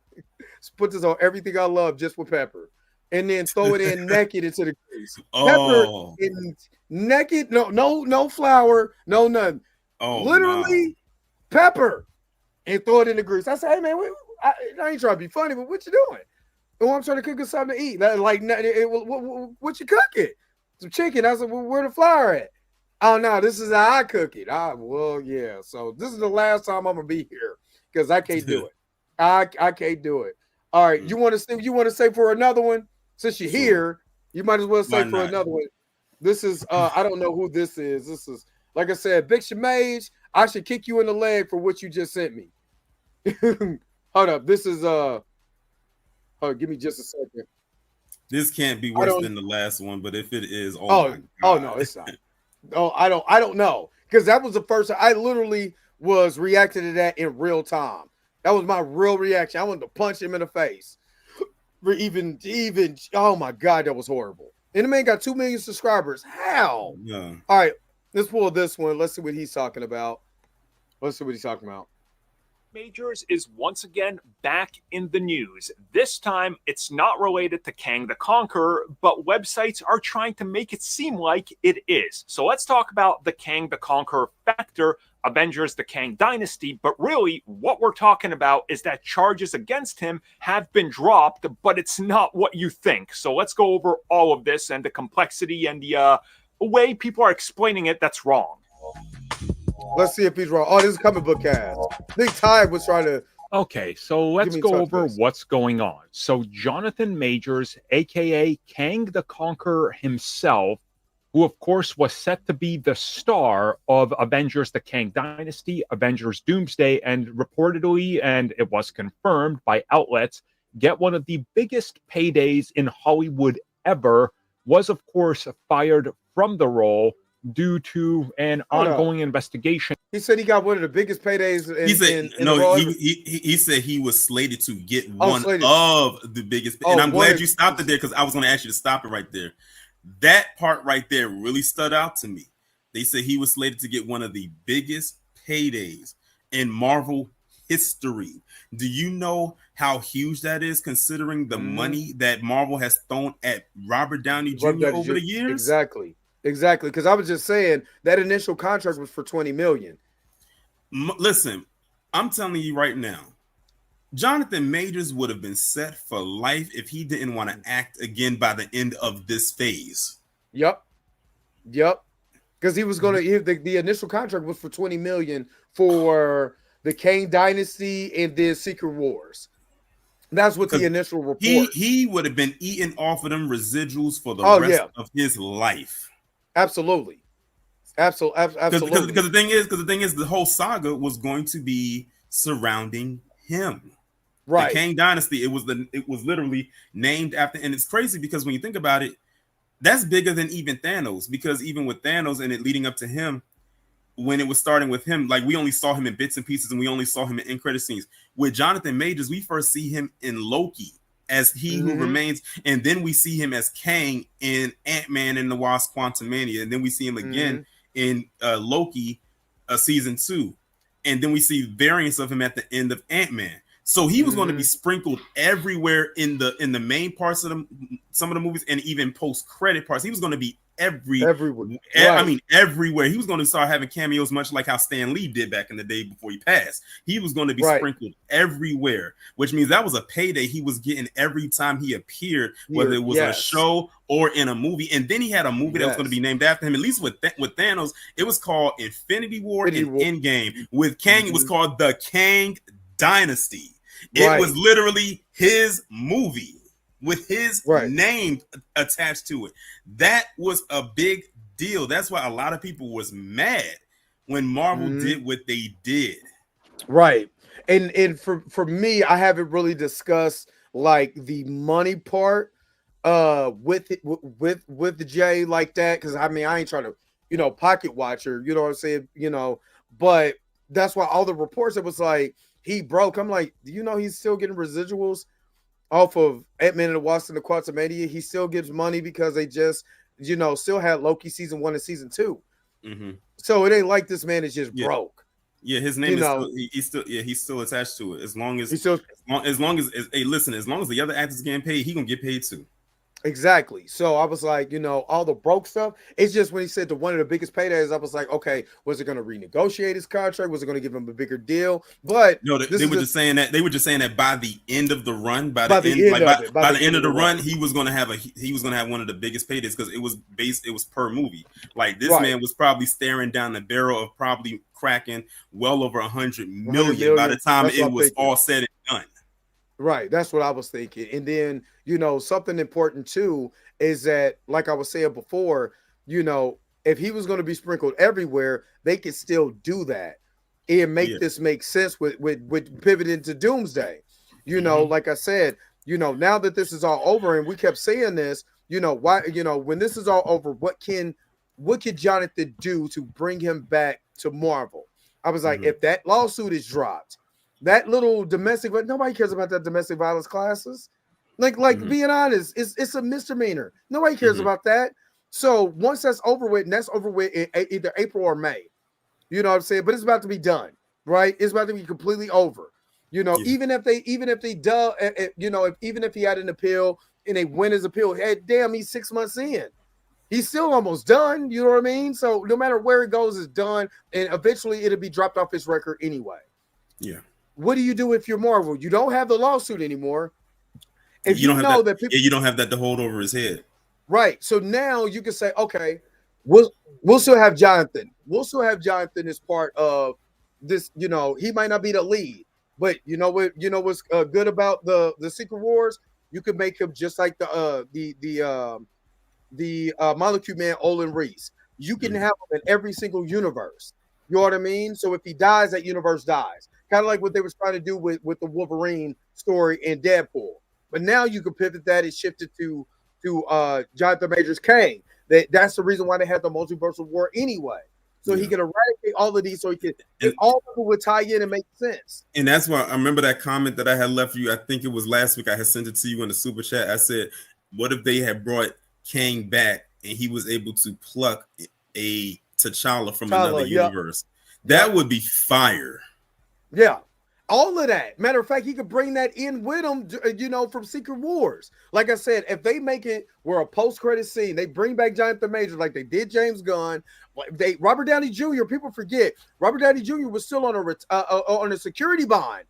put this on everything I love just with pepper, and then throw it in naked into the grease. Oh. Pepper in naked, no flour, no nothing. Oh, literally pepper, and throw it in the grease. I said, hey man, I ain't trying to be funny, but what you doing? Oh, I'm trying to cook us something to eat. Like, what you cooking? Some chicken. I said, well, where the flour at? Oh no, this is how I cook it. Well, yeah. So this is the last time I'm gonna be here because I can't do it. I can't do it. All right, you want to say for another one? Since you're here, you might as well say for another one. This is I don't know who this is. This is, like I said, Big Shamage. I should kick you in the leg for what you just sent me. Hold up. This is give me just a second. This can't be worse than the last one, but if it is, no, it's not. Oh, I don't know, because that was the first. I literally was reacting to that in real time. That was my real reaction. I wanted to punch him in the face. Even, oh my God, that was horrible. And the man got 2 million subscribers. How? Yeah. All right, let's pull this one. Let's see what he's talking about. Majors is once again back in the news. This time, it's not related to Kang the Conqueror, but websites are trying to make it seem like it is. So let's talk about the Kang the Conqueror factor, Avengers the Kang Dynasty, but really what we're talking about is that charges against him have been dropped, but it's not what you think. So let's go over all of this and the complexity and the way people are explaining it that's wrong. Let's see if he's wrong. Oh, this is comic book cast. I think Ty was trying to. Okay, so let's go over what's going on. So Jonathan Majors, aka Kang the Conqueror himself, who of course was set to be the star of Avengers the Kang Dynasty, Avengers Doomsday, and reportedly, and it was confirmed by outlets, get one of the biggest paydays in Hollywood ever, was of course fired from the role due to an ongoing investigation. He said he got one of the biggest paydays. He said he was slated to get one of the biggest. And I'm glad you stopped it there, because I was going to ask you to stop it right there. That part right there really stood out to me. They said he was slated to get one of the biggest paydays in Marvel history. Do you know how huge that is, considering the money that Marvel has thrown at Robert Downey Jr. over the years? Exactly, because I was just saying that initial contract was for $20 million. Listen, I'm telling you right now, Jonathan Majors would have been set for life if he didn't want to act again by the end of this phase. Yep. Because he was going to. The initial contract was for $20 million for the Kang Dynasty and then Secret Wars. That's what the initial report. He would have been eating off of them residuals for the rest of his life. Absolutely. Because the thing is, the whole saga was going to be surrounding him. Right. The Kang Dynasty. It was literally named after, and it's crazy because when you think about it, that's bigger than even Thanos. Because even with Thanos and it leading up to him, when it was starting with him, like we only saw him in bits and pieces, and we only saw him in end credit scenes. With Jonathan Majors, we first see him in Loki as he who remains, and then we see him as Kang in Ant-Man and the Wasp: Quantumania, and then we see him again in Loki season 2, and then we see variants of him at the end of Ant-Man. So he was going to be sprinkled everywhere in the main parts of some of the movies, and even post-credit parts. He was going to be everywhere. I mean, everywhere. He was going to start having cameos, much like how Stan Lee did back in the day before he passed. He was going to be sprinkled everywhere, which means that was a payday he was getting every time he appeared, whether it was a show or in a movie. And then he had a movie that was going to be named after him. At least with Thanos, it was called Infinity War and Endgame. With Kang, it was called The Kang Dynasty. It was literally his movie with his name attached to it. That was a big deal. That's why a lot of people was mad when Marvel did what they did. Right. And for me, I haven't really discussed like the money part with the Jay like that, because I mean I ain't trying to pocket watcher, you know what I'm saying, but that's why all the reports, it was like he broke. I'm like, do you know he's still getting residuals off of Ant-Man and the Wasp and the Quantumania? He still gives money because they just, still had Loki season 1 and season 2. So it ain't like this man is just broke. Yeah, his name he's still attached to it. As long as hey, listen, as long as the other actors getting paid, he gonna get paid too. Exactly. So I was like, all the broke stuff. It's just when he said one of the biggest paydays, I was like, okay, was it going to renegotiate his contract? Was it going to give him a bigger deal? But no, they were just saying that by the end of the run, by the end of the run, he was going to have one of the biggest paydays, because it was per movie. Like this man was probably staring down the barrel of probably cracking well over 100 million by the time it was all said and done. Right. That's what I was thinking. And then, something important too is that, like I was saying before, if he was going to be sprinkled everywhere, they could still do that and make this make sense with pivoting to Doomsday. Like I said, now that this is all over, and we kept saying this, why, when this is all over, what can what could Jonathan do to bring him back to Marvel? I was like, if that lawsuit is dropped, that little domestic, but nobody cares about that domestic violence classes. Like being honest, it's a misdemeanor. Nobody cares about that. So once that's over with, and that's over with in either April or May, you know what I'm saying? But it's about to be done, right? It's about to be completely over. You know, even if they do, you know, even if he had an appeal and they win his appeal, hey, damn, he's 6 months in. He's still almost done. You know what I mean? So no matter where it goes, it's done, and eventually it'll be dropped off his record anyway. Yeah. What do you do if you're Marvel? You don't have the lawsuit anymore. If you don't you have know that, that people, you don't have that to hold over his head. right? So now you can say, okay, we'll still have Jonathan. We'll still have Jonathan as part of this. You know, he might not be the lead, but you know what? You know what's good about the Secret Wars? You can make him just like the Molecule Man, Olin Reese. You can have him in every single universe. You know what I mean? So if he dies, that universe dies. Kind of like what they were trying to do with the Wolverine story in Deadpool. But now you can pivot that and shift it to Jonathan Majors Kang. That's the reason why they had the multiversal war anyway. So he can eradicate all of these, so he can all of them would tie in and make sense. And that's why I remember that comment that I had left you. I think it was last week. I had sent it to you in the super chat. I said, what if they had brought Kang back and he was able to pluck a T'Challa from another universe? That would be fire. Yeah. All of that. Matter of fact, he could bring that in with him, you know, from Secret Wars. Like I said, if they make it where a post-credit scene, they bring back Jonathan Majors like they did James Gunn. Robert Downey Jr., people forget, Robert Downey Jr. was still on a security bond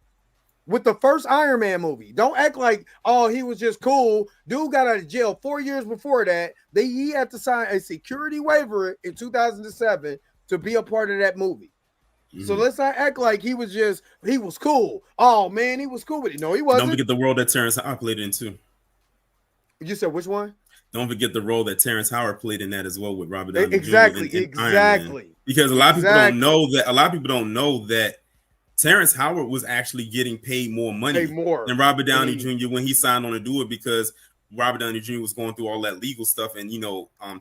with the first Iron Man movie. Don't act like, oh, he was just cool. Dude got out of jail 4 years before that. He had to sign a security waiver in 2007 to be a part of that movie. So let's not act like he was cool. Oh man, he was cool with it. No, he wasn't. Don't forget the role that Terrence Howard played in too. You said which one? Don't forget the role that Terrence Howard played in that as well with Robert Downey Exactly, Jr. Exactly. Because a lot of people don't know that. A lot of people don't know that Terrence Howard was actually getting paid more money than Robert Downey Jr. when he signed on to do it, because Robert Downey Jr. was going through all that legal stuff, and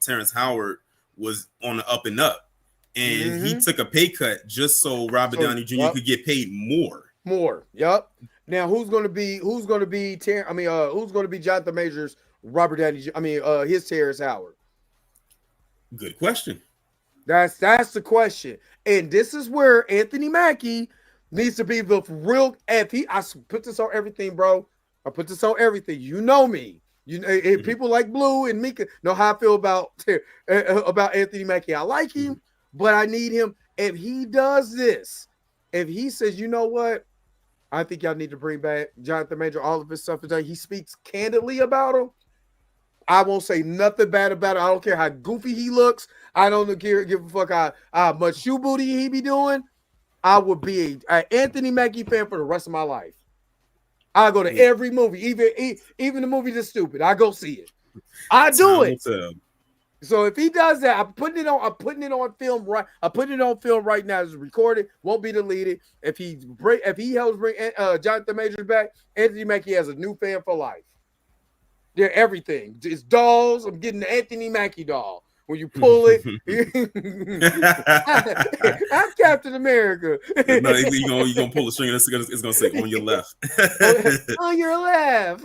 Terrence Howard was on the up and up. And he took a pay cut just so Robert Downey Jr. could get paid more. Yep. Now who's going to be Jonathan Majors, Robert Downey? His Terrence Howard. Good question. That's the question, and this is where Anthony Mackie needs to be the real. I put this on everything, bro. I put this on everything. You know me. You know, people like Blue and Mika know how I feel about Anthony Mackie. I like him. But I need him. If he does this, if he says, you know what, I think y'all need to bring back Jonathan Major, all of his stuff is done. He speaks candidly about him. I won't say nothing bad about it. I don't care how goofy he looks. I don't give a fuck how much shoe booty he be doing. I would be an Anthony Mackie fan for the rest of my life. I go to every movie, even the movie that's stupid. I go see it. I do it. So if he does that, I'm putting it on film right. I'm putting it on film right now. It's recorded, won't be deleted. If he helps bring Jonathan Majors back, Anthony Mackie has a new fan for life. Yeah, everything. It's dolls. I'm getting the Anthony Mackie doll. When you pull it, I'm Captain America. No, you're gonna pull the string and it's gonna say on your left. On your left.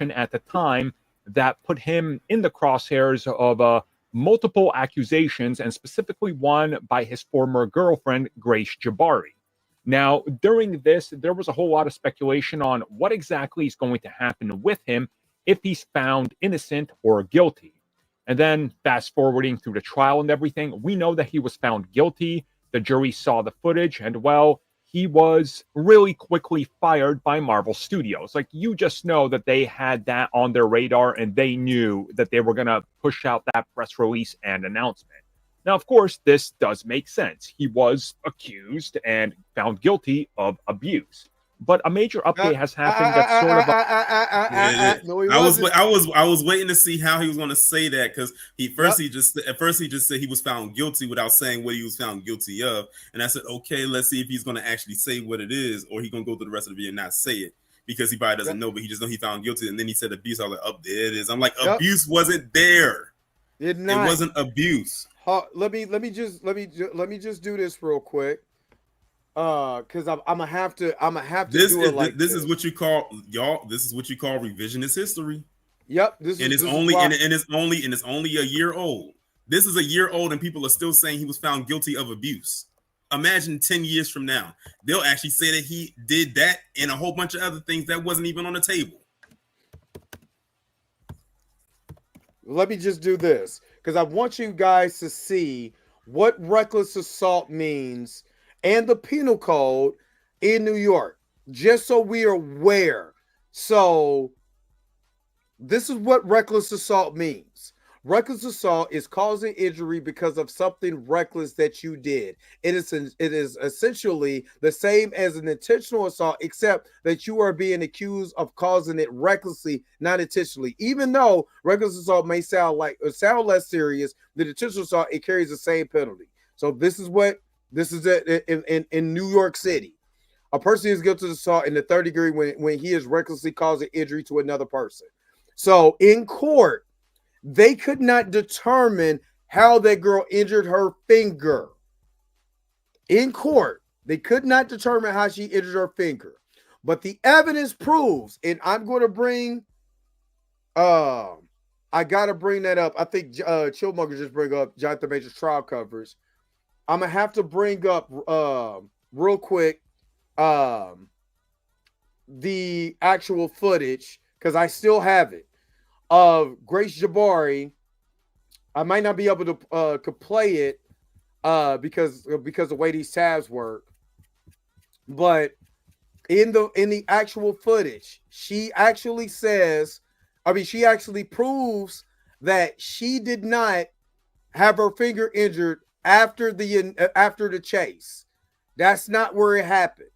And at the time, that put him in the crosshairs of multiple accusations, and specifically one by his former girlfriend, Grace Jabari. Now, during this, there was a whole lot of speculation on what exactly is going to happen with him if he's found innocent or guilty. And then fast forwarding through the trial and everything, we know that he was found guilty. The jury saw the footage, and well, he was really quickly fired by Marvel Studios. Like, you just know that they had that on their radar and they knew that they were going to push out that press release and announcement. Now, of course, this does make sense. He was accused and found guilty of abuse. But a major update has happened that's sort of I was waiting to see how he was going to say that, because he just said he was found guilty without saying what he was found guilty of, and I said, okay, let's see if he's going to actually say what it is, or he's going to go through the rest of the video and not say it, because he probably doesn't know, but he just know he found guilty. And then he said abuse. I was like, oh, there it is. I'm like, abuse wasn't there. Did It not. wasn't abuse. Let me just do this real quick. Because I'm gonna have to do it like this is what you call y'all. This is what you call revisionist history. Yep. It's only a year old. This is a year old, and people are still saying he was found guilty of abuse. Imagine 10 years from now, they'll actually say that he did that and a whole bunch of other things that wasn't even on the table. Let me just do this because I want you guys to see what reckless assault means and the penal code in New York, just so we are aware. So this is what reckless assault means. Reckless assault is causing injury because of something reckless that you did. It is essentially the same as an intentional assault, except that you are being accused of causing it recklessly, not intentionally. Even though reckless assault may sound less serious than intentional assault, it carries the same penalty. So this is in New York City. A person is guilty of assault in the third degree when he is recklessly causing injury to another person. So in court, they could not determine how that girl injured her finger. In court, they could not determine how she injured her finger. But the evidence proves, and I'm going to bring, I got to bring that up. I think Chillmonger just bring up Jonathan Major's trial covers. I'm going to have to bring up real quick the actual footage because I still have it. Of Grace Jabari. I might not be able to play it because the way these tabs work. But in the actual footage, she actually proves that she did not have her finger injured after the chase. That's not where it happened.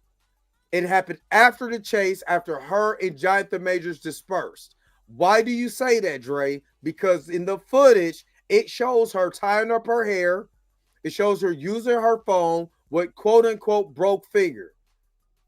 It happened after the chase, after her and Jonathan Majors dispersed. Why do you say that, Dre? Because in the footage, it shows her tying up her hair. It shows her using her phone with quote-unquote broke finger.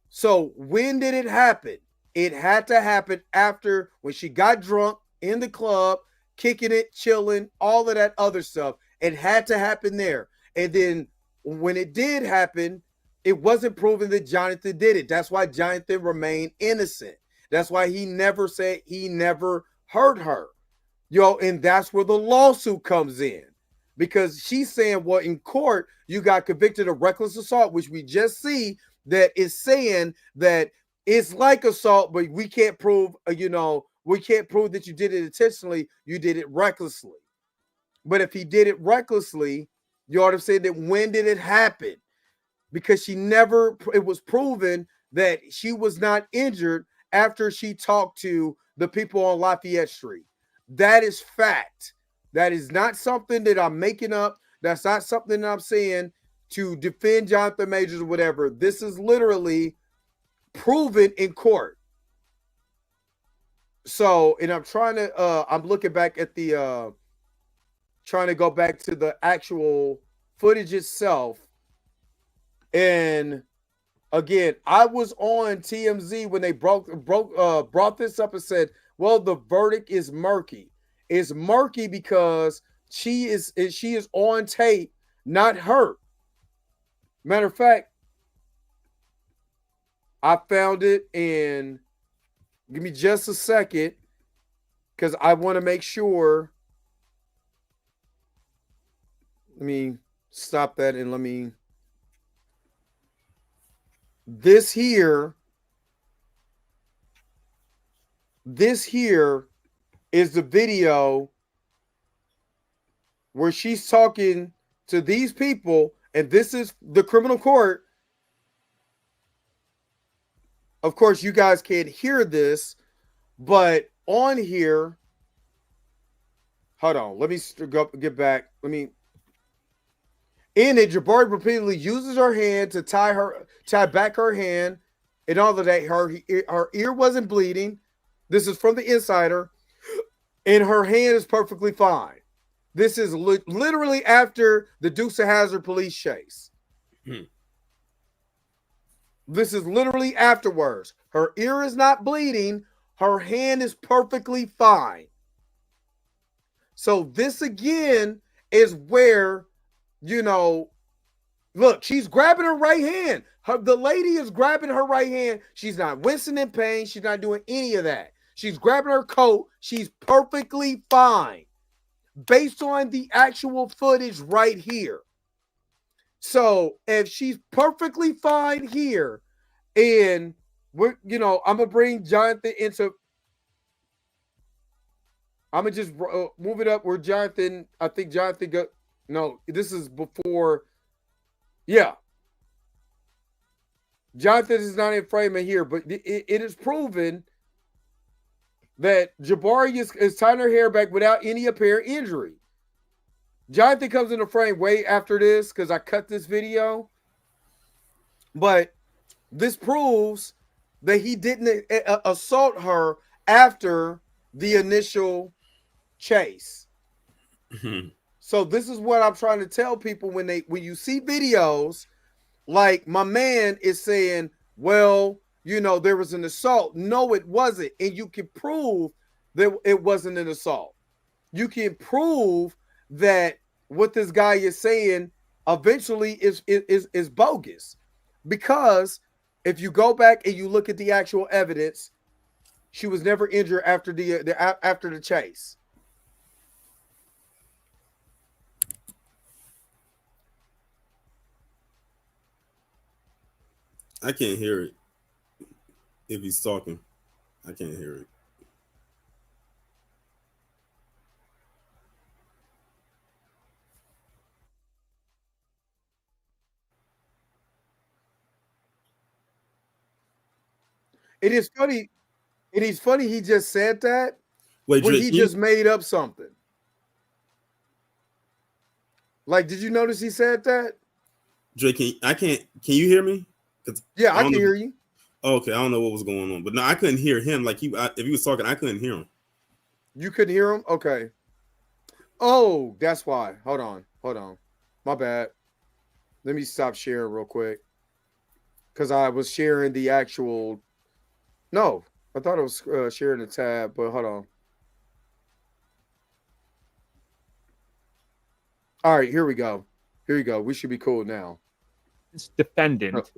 So when did it happen? It had to happen after when she got drunk in the club, kicking it, chilling, all of that other stuff. It had to happen there. And then when it did happen, it wasn't proven that Jonathan did it. That's why Jonathan remained innocent. That's why he never said he never hurt her. And that's where the lawsuit comes in. Because she's saying, well, in court, you got convicted of reckless assault, which we just see that is saying that it's like assault, but we can't prove, we can't prove that you did it intentionally. You did it recklessly. But if he did it recklessly, you ought to say that when did it happen? Because it was proven that she was not injured after she talked to the people on Lafayette Street. That is fact. That is not something that I'm making up. That's not something that I'm saying to defend Jonathan Majors or whatever. This is literally proven in court. So, and I'm trying to, I'm looking back at the, trying to go back to the actual footage itself. And again, I was on TMZ when they brought this up and said, well, the verdict is murky. It's murky because she is on tape, not hurt. Matter of fact, I found it, and give me just a second because I want to make sure. Let me stop that and let me. This here is the video where she's talking to these people, and this is the criminal court. Of course, you guys can't hear this, but on here, hold on, let me get back. In it, Jabari repeatedly uses her hand to tie back her hand, and all of that. Her ear wasn't bleeding. This is from the insider, and her hand is perfectly fine. This is literally after the Dukes of Hazzard police chase. This is literally afterwards. Her ear is not bleeding. Her hand is perfectly fine. So this again is where, you know, look, she's grabbing her right hand. The lady is grabbing her right hand. She's not wincing in pain. She's not doing any of that. She's grabbing her coat. She's perfectly fine based on the actual footage right here. So if she's perfectly fine here, and we're, you know, I'm gonna bring Jonathan into. I'm gonna just move it up where Jonathan. I think Jonathan got. No, this is before. Yeah, Jonathan is not in frame in here, but it is proven that Jabari is tying her hair back without any apparent injury. Jonathan comes in the frame way after this because I cut this video. But this proves that he didn't assault her after the initial chase. So this is what I'm trying to tell people when you see videos like my man is saying, well, you know, there was an assault. No, it wasn't. And you can prove that it wasn't an assault. You can prove that what this guy is saying eventually is bogus. Because if you go back and you look at the actual evidence, she was never injured after the chase. I can't hear it. If he's talking, I can't hear it. It is funny. It is funny he just said that. Wait, when Drake, he just made up something. Like, did you notice he said that? Drake, can you hear me? Yeah, I can hear you. Oh, okay, I don't know what was going on, but no, I couldn't hear him. Like if he was talking, I couldn't hear him. You couldn't hear him? Okay. Oh, that's why. Hold on. My bad. Let me stop sharing real quick. Because I was sharing the actual. No, I thought I was sharing the tab, but hold on. All right, here we go. We should be cool now. This defendant.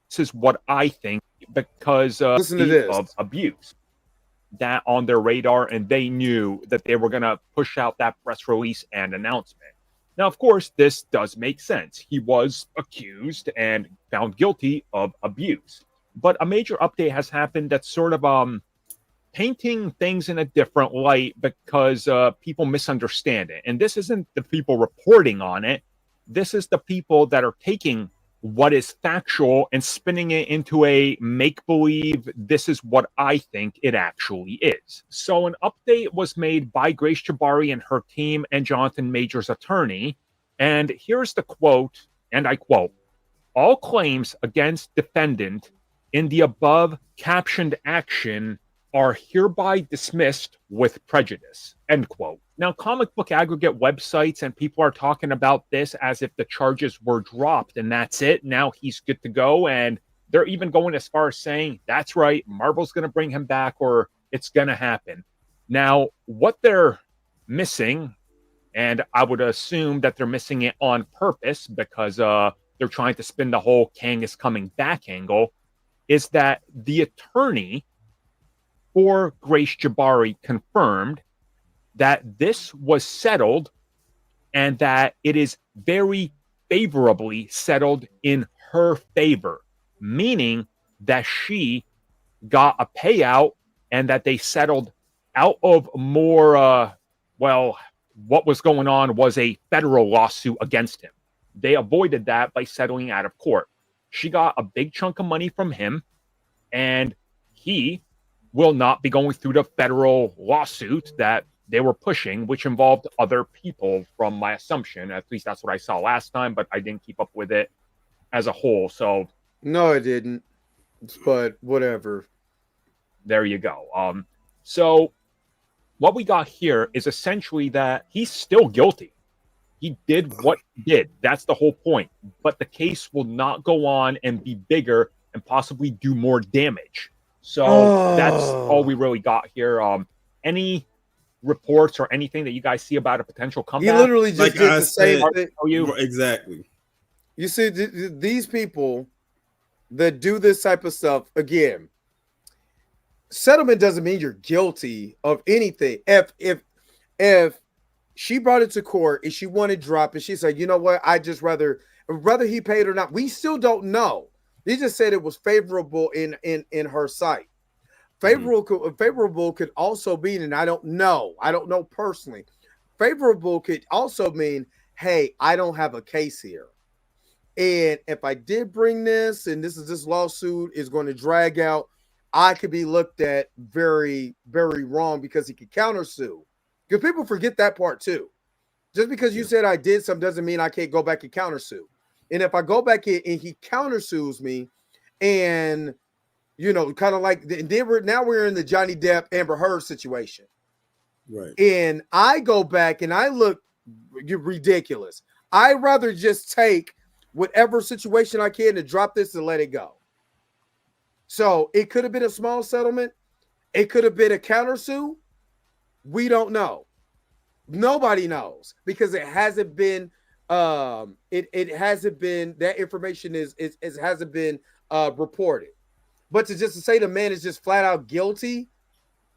This is what I think, because listen to this. Of abuse that on their radar, and they knew that they were going to push out that press release and announcement. Now, of course, this does make sense. He was accused and found guilty of abuse. But a major update has happened that's sort of painting things in a different light because people misunderstand it. And this isn't the people reporting on it. This is the people that are taking what is factual and spinning it into a make-believe, this is what I think it actually is. So an update was made by Grace Jabari and her team and Jonathan Majors' attorney. And here's the quote, and I quote, "All claims against defendant in the above captioned action are hereby dismissed with prejudice," end quote. Now, comic book aggregate websites and people are talking about this as if the charges were dropped and that's it. Now he's good to go. And they're even going as far as saying, that's right, Marvel's going to bring him back or it's going to happen. Now, what they're missing, and I would assume that they're missing it on purpose because they're trying to spin the whole Kang is coming back angle, is that the attorney for Grace Jabari confirmed that this was settled and that it is very favorably settled in her favor, meaning that she got a payout and that they settled out of more, what was going on was a federal lawsuit against him. They avoided that by settling out of court. She got a big chunk of money from him, and he will not be going through the federal lawsuit that they were pushing, which involved other people from my assumption. At least that's what I saw last time, but I didn't keep up with it as a whole. So no, I didn't, but whatever. There you go. So what we got here is essentially that he's still guilty. He did what he did. That's the whole point. But the case will not go on and be bigger and possibly do more damage. So that's all we really got here. Any reports or anything that you guys see about a potential He comeback? literally just did the same thing. Exactly. You see, these people that do this type of stuff, again, settlement doesn't mean you're guilty of anything. If she brought it to court and she wanted to drop it, she said, you know what, I just rather he paid or not. We still don't know. He just said it was favorable in her sight. Favorable could also mean, and I don't know personally. Favorable could also mean, hey, I don't have a case here. And if I did bring this, and this lawsuit is going to drag out, I could be looked at very, very wrong because he could countersue. Because people forget that part too. Just because you said I did something doesn't mean I can't go back and countersue. And if I go back in and he countersues me, and kind of like now we're in the Johnny Depp Amber Heard situation, right? And I go back and I look ridiculous. I'd rather just take whatever situation I can to drop this and let it go. So it could have been a small settlement. It could have been a countersue. We don't know. Nobody knows because it hasn't been. It hasn't been, that information hasn't been reported. But to say the man is just flat out guilty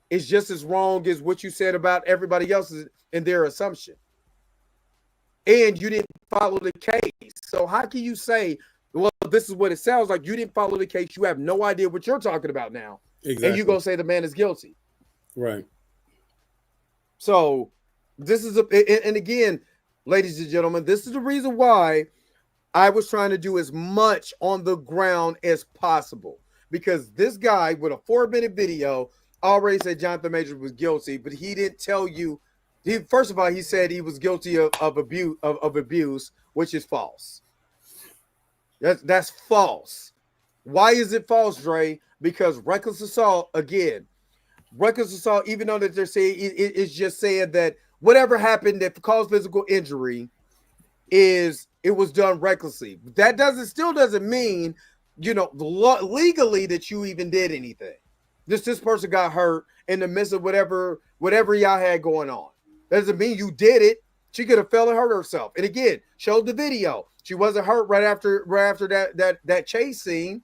is just as wrong as what you said about everybody else and their assumption. And you didn't follow the case. So how can you say, well, this is what it sounds like? You didn't follow the case. You have no idea what you're talking about now. Exactly. And you go say the man is guilty. Right. So this is and again, ladies and gentlemen, this is the reason why I was trying to do as much on the ground as possible. Because this guy with a 4-minute video already said Jonathan Majors was guilty, but he didn't tell you. First of all, he said he was guilty of abuse, which is false. That's false. Why is it false, Dre? Because reckless assault, even though that they're saying it's just saying that whatever happened that caused physical injury it was done recklessly. That still doesn't mean legally that you even did anything. This person got hurt in the midst of whatever y'all had going on. That doesn't mean you did it. She could have fell and hurt herself. And again, showed the video. She wasn't hurt right after that chase scene,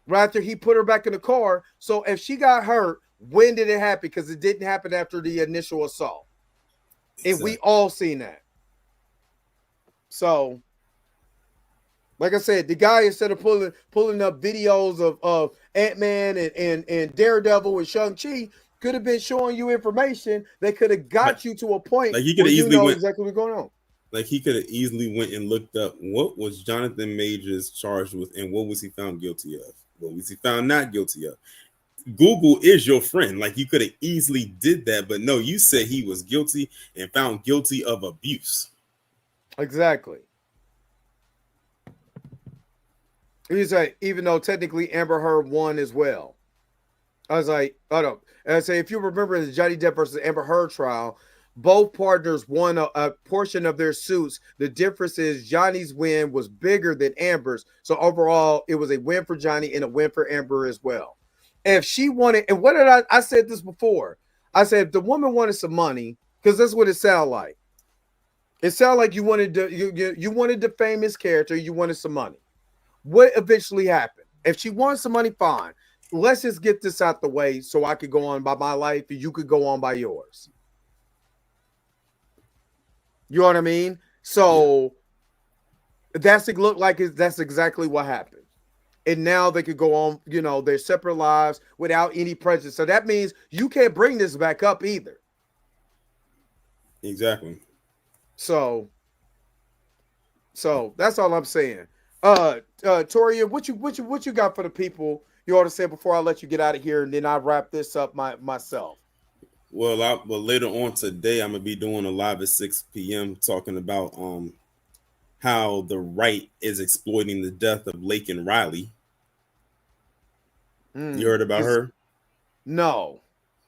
right after he put her back in the car. So if she got hurt, when did it happen? Because it didn't happen after the initial assault. And we all seen that. So, like I said, the guy, instead of pulling up videos of Ant-Man and Daredevil and Shang-Chi, could have been showing you information that could have got you to a point like he could where have easily went, exactly what's going on. Like he could have easily went and looked up what was Jonathan Majors charged with and what was he found guilty of? What was he found not guilty of? Google is your friend. Like you could have easily did that, but no, you said he was guilty and found guilty of abuse. Exactly. He's like, even though technically Amber Heard won as well. I was like, oh no. And I say, if you remember the Johnny Depp versus Amber Heard trial, both partners won a portion of their suits. The difference is Johnny's win was bigger than Amber's. So overall, it was a win for Johnny and a win for Amber as well. If she wanted, and what did I said this before. I said if the woman wanted some money, because that's what it sounded like. It sounded like you wanted the famous character, you wanted some money. What eventually happened? If she wants some money, fine. Let's just get this out the way so I could go on by my life and you could go on by yours. You know what I mean? So that's exactly what happened. And now they could go on, their separate lives without any prejudice. So that means you can't bring this back up either. Exactly. So that's all I'm saying. Toria, what you got for the people you ought to say before I let you get out of here, and then I wrap this up myself. Well, later on today, I'm gonna be doing a live at 6 p.m. talking about how the right is exploiting the death of Lake and Riley. You heard about her? No.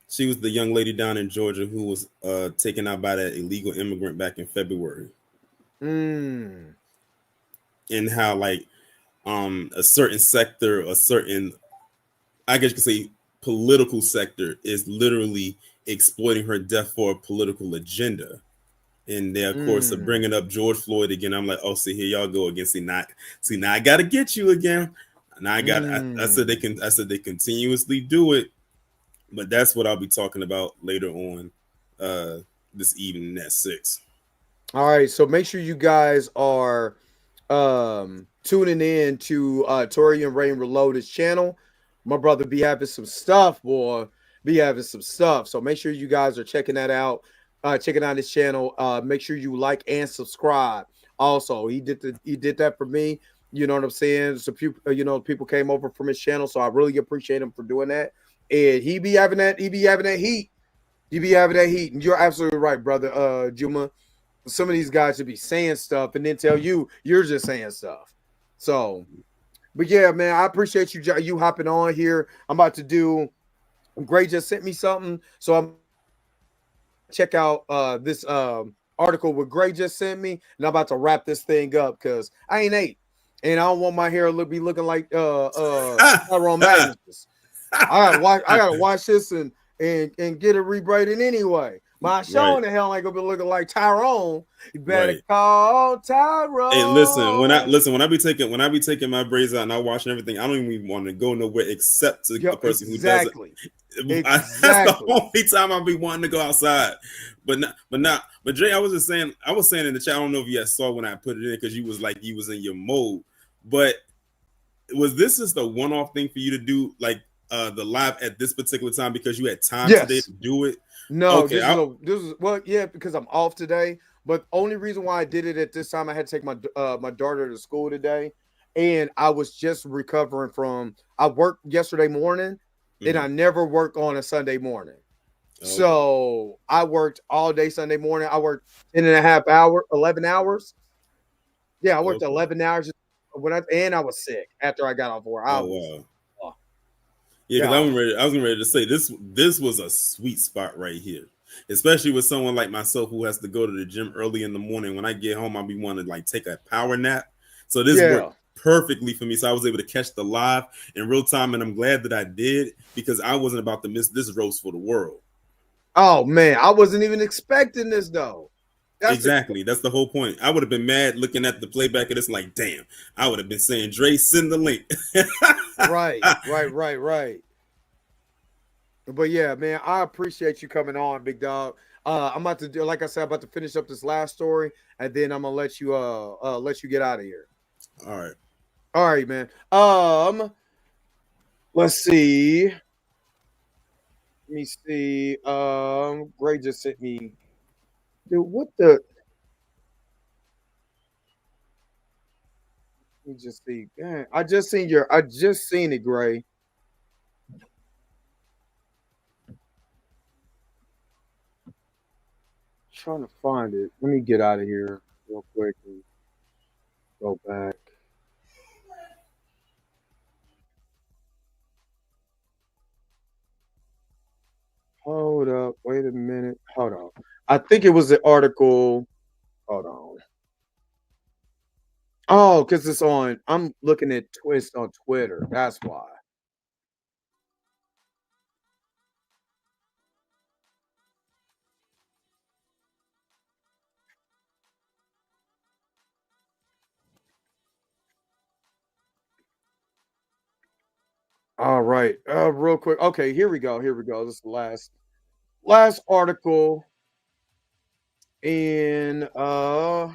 She was the young lady down in Georgia who was taken out by that illegal immigrant back in February. And how a certain sector, I guess you could say political sector, is literally exploiting her death for a political agenda. And they, of course, are bringing up George Floyd again. I'm like, oh, see, here y'all go again. See, now I got to get you again. Now I got. I said they can. I said they continuously do it, but that's what I'll be talking about later on this evening at 6. All right, so make sure you guys are tuning in to Tori and Rain Reloaded's channel. My brother be having some stuff, boy. Be having some stuff. So make sure you guys are checking that out. Checking out his channel. Make sure you like and subscribe. Also, he did that for me. You know what I'm saying? So people came over from his channel, so I really appreciate him for doing that. And he be having that heat. He be having that heat. And you're absolutely right, brother Juma. Some of these guys should be saying stuff and then tell you you're just saying stuff. So, but yeah, man, I appreciate you hopping on here. I'm about to do. Gray just sent me something, so I'm check out this article what Gray just sent me, and I'm about to wrap this thing up because I ain't ate, and I don't want my hair to be looking like Tyrone Magnus. I gotta watch this and get it rebraided anyway. My show in the hell ain't gonna be looking like Tyrone. You better call Tyrone. Hey, listen, when I be taking my braids out and I wash and everything, I don't even want to go nowhere except to the person who does it. That's the only time I'll be wanting to go outside. But Jay, I was saying in the chat, I don't know if you guys saw when I put it in because you was like you was in your mode. But was this just a one-off thing for you to do like the live at this particular time because you had time today to do it? No, okay, this is because I'm off today. But only reason why I did it at this time, I had to take my daughter to school today, and I was just recovering from. I worked yesterday morning, and I never work on a Sunday morning. Okay. So I worked all day Sunday morning. I worked 11 hours. Yeah, I worked 11 hours and I was sick after I got off work. Wow. Yeah, because I was ready to say this was a sweet spot right here, especially with someone like myself who has to go to the gym early in the morning. When I get home, I'll be wanting to like take a power nap. So this worked perfectly for me. So I was able to catch the live in real time, and I'm glad that I did because I wasn't about to miss this roast for the world. Oh man, I wasn't even expecting this though. That's the whole point. I would have been mad looking at the playback of this, like, damn, I would have been saying, Dre, send the link. Right. But yeah, man, I appreciate you coming on, big dog. I'm about to do, like I said, I'm about to finish up this last story, and then I'm gonna let you get out of here. All right, man. Let's see. Let me see. Gray just sent me. Dude, what the? Let me just see. Man, I just seen it, Gray. Trying to find it. Let me get out of here real quick and go back. Hold up. Wait a minute. Hold on. I think it was the article. Hold on. Oh, because it's on. I'm looking at Twist on Twitter. That's why. All right. Real quick. Okay, here we go. This is the last article. In all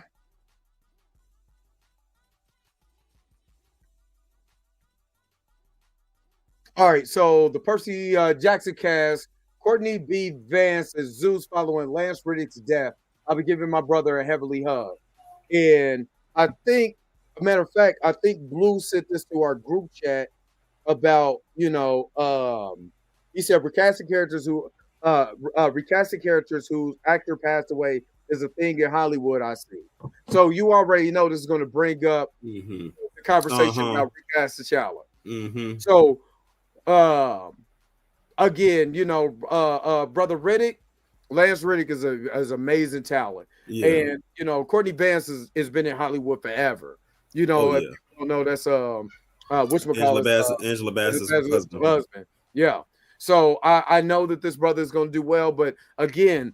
right, so the Percy Jackson cast, Courtney B. Vance as Zeus following Lance Reddick's death. I'll be giving my brother a heavily hug. And I think, a matter of fact, I think Blue sent this to our group chat about, he said recasting characters whose actor passed away is a thing in Hollywood, I see. So you already know this is going to bring up the conversation about recasting T'Challa. So again, brother Riddick, Lance Reddick is amazing talent. And Courtney Vance has been in Hollywood forever. If you don't know, that's Angela Bassett's husband. Yeah. So I know that this brother is going to do well, but again,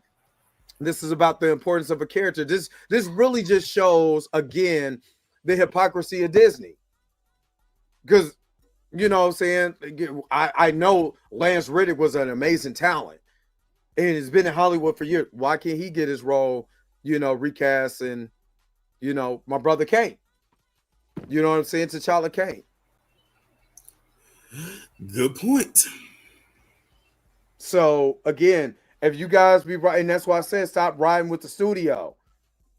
this is about the importance of a character. This really just shows again the hypocrisy of Disney. Because, you know what I'm saying? I know Lance Reddick was an amazing talent and has been in Hollywood for years. Why can't he get his role, you know, recast and, you know, my brother Kang? You know what I'm saying? T'Challa Kang. Good point. So, again, if you guys be right, and that's why I said stop riding with the studio.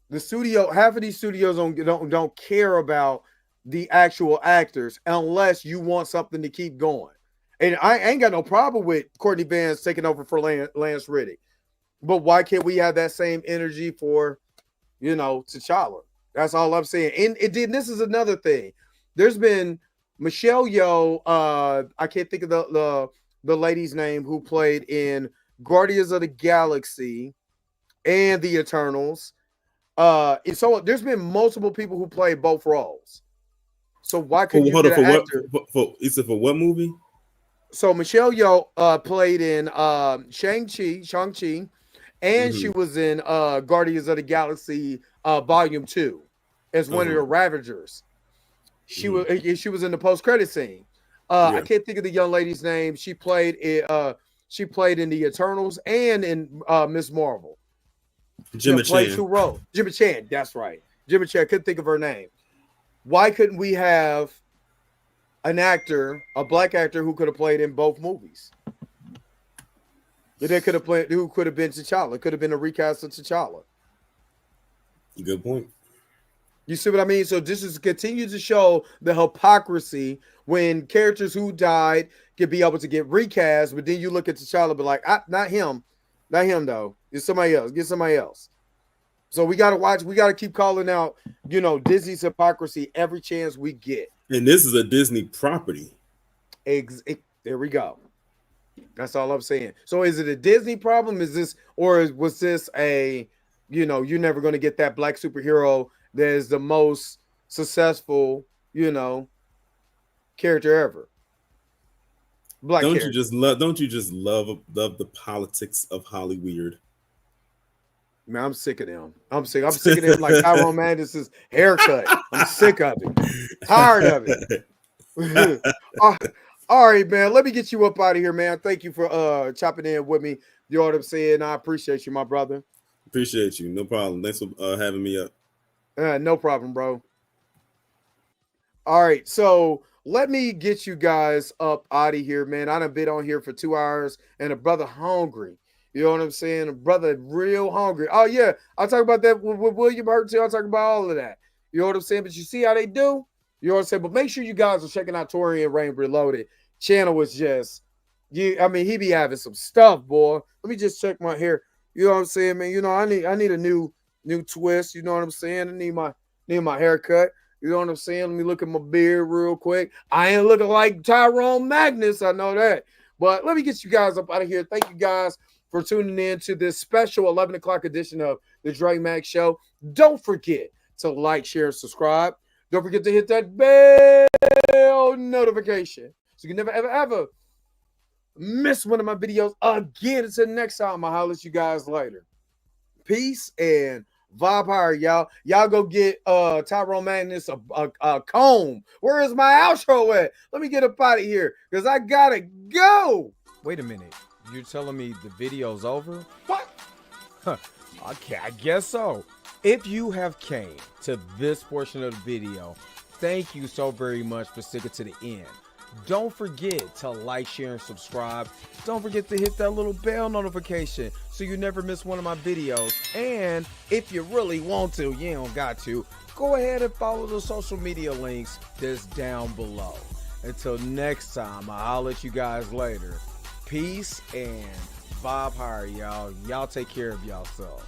The studio, half of these studios don't care about the actual actors unless you want something to keep going. And I ain't got no problem with Courtney Vance taking over for Lance Reddick. But why can't we have that same energy for, you know, T'Challa? That's all I'm saying. And this is another thing. There's been Michelle Yeoh, I can't think of the lady's name who played in Guardians of the Galaxy and the Eternals. And so there's been multiple people who played both roles. So why couldn't you get an actor? For what movie? So Michelle Yeoh played in Shang-Chi, and she was in Guardians of the Galaxy Volume 2 as one of the Ravagers. She was in the post-credit scene. I can't think of the young lady's name. She played in the Eternals and in Miss Marvel. Jimmy played Chan. 2 roles. Jimmy Chan, that's right. Jimmy Chan, couldn't think of her name. Why couldn't we have an actor, a black actor who could have played in both movies? They could have played, who could have been T'Challa. Could have been a recast of T'Challa. Good point. You see what I mean? So this is continue to show the hypocrisy when characters who died can be able to get recast, but then you look at T'Challa, but like, not him though. It's somebody else. Get somebody else. So we gotta watch. We gotta keep calling out, you know, Disney's hypocrisy every chance we get. And this is a Disney property. There we go. That's all I'm saying. So is it a Disney problem? Was this a, you know, you're never going to get that black superhero that is the most successful, you know, character ever? Black Don't character. you just love the politics of Hollyweird? Man, I'm sick of them. I'm sick of them like Tyrone Mandis' haircut. I'm sick of it. Tired of it. All right, man. Let me get you up out of here, man. Thank you for chopping in with me. You know what I'm saying? I appreciate you, my brother. Appreciate you. No problem. Thanks for having me up. No problem, bro. All right, so let me get you guys up out of here, man. I done been on here for 2 hours, and a brother hungry. You know what I'm saying? A brother real hungry. Oh, yeah. I'll talk about that with William Hurt, too. I'll talk about all of that. You know what I'm saying? But you see how they do? You know what I'm saying? But make sure you guys are checking out Torian Rain Reloaded. Channel was just, I mean, he be having some stuff, boy. Let me just check my hair. You know what I'm saying, man? You know, I need a new twist. You know what I'm saying? I need my haircut. You know what I'm saying? Let me look at my beard real quick. I ain't looking like Tyrone Magnus. I know that. But let me get you guys up out of here. Thank you guys for tuning in to this special 11 o'clock edition of the Dre Max Show. Don't forget to like, share, and subscribe. Don't forget to hit that bell notification so you can never, ever miss one of my videos again. Until next time, I'll holler at you guys later. Peace and vibe higher, y'all. Y'all go get Tyrone Magnus a comb. Where is my outro at? Let me get up out of here because I gotta go. Wait a minute. You're telling me the video's over? What? Okay, I guess so. If you have came to this portion of the video, thank you so very much for sticking to the end. Don't forget to like, share, and subscribe. Don't forget to hit that little bell notification so you never miss one of my videos. And if you really want to, you don't got to, go ahead and follow the social media links that's down below. Until next time, I'll holler at you guys later. Peace and vibe higher, y'all. Y'all take care of yourself.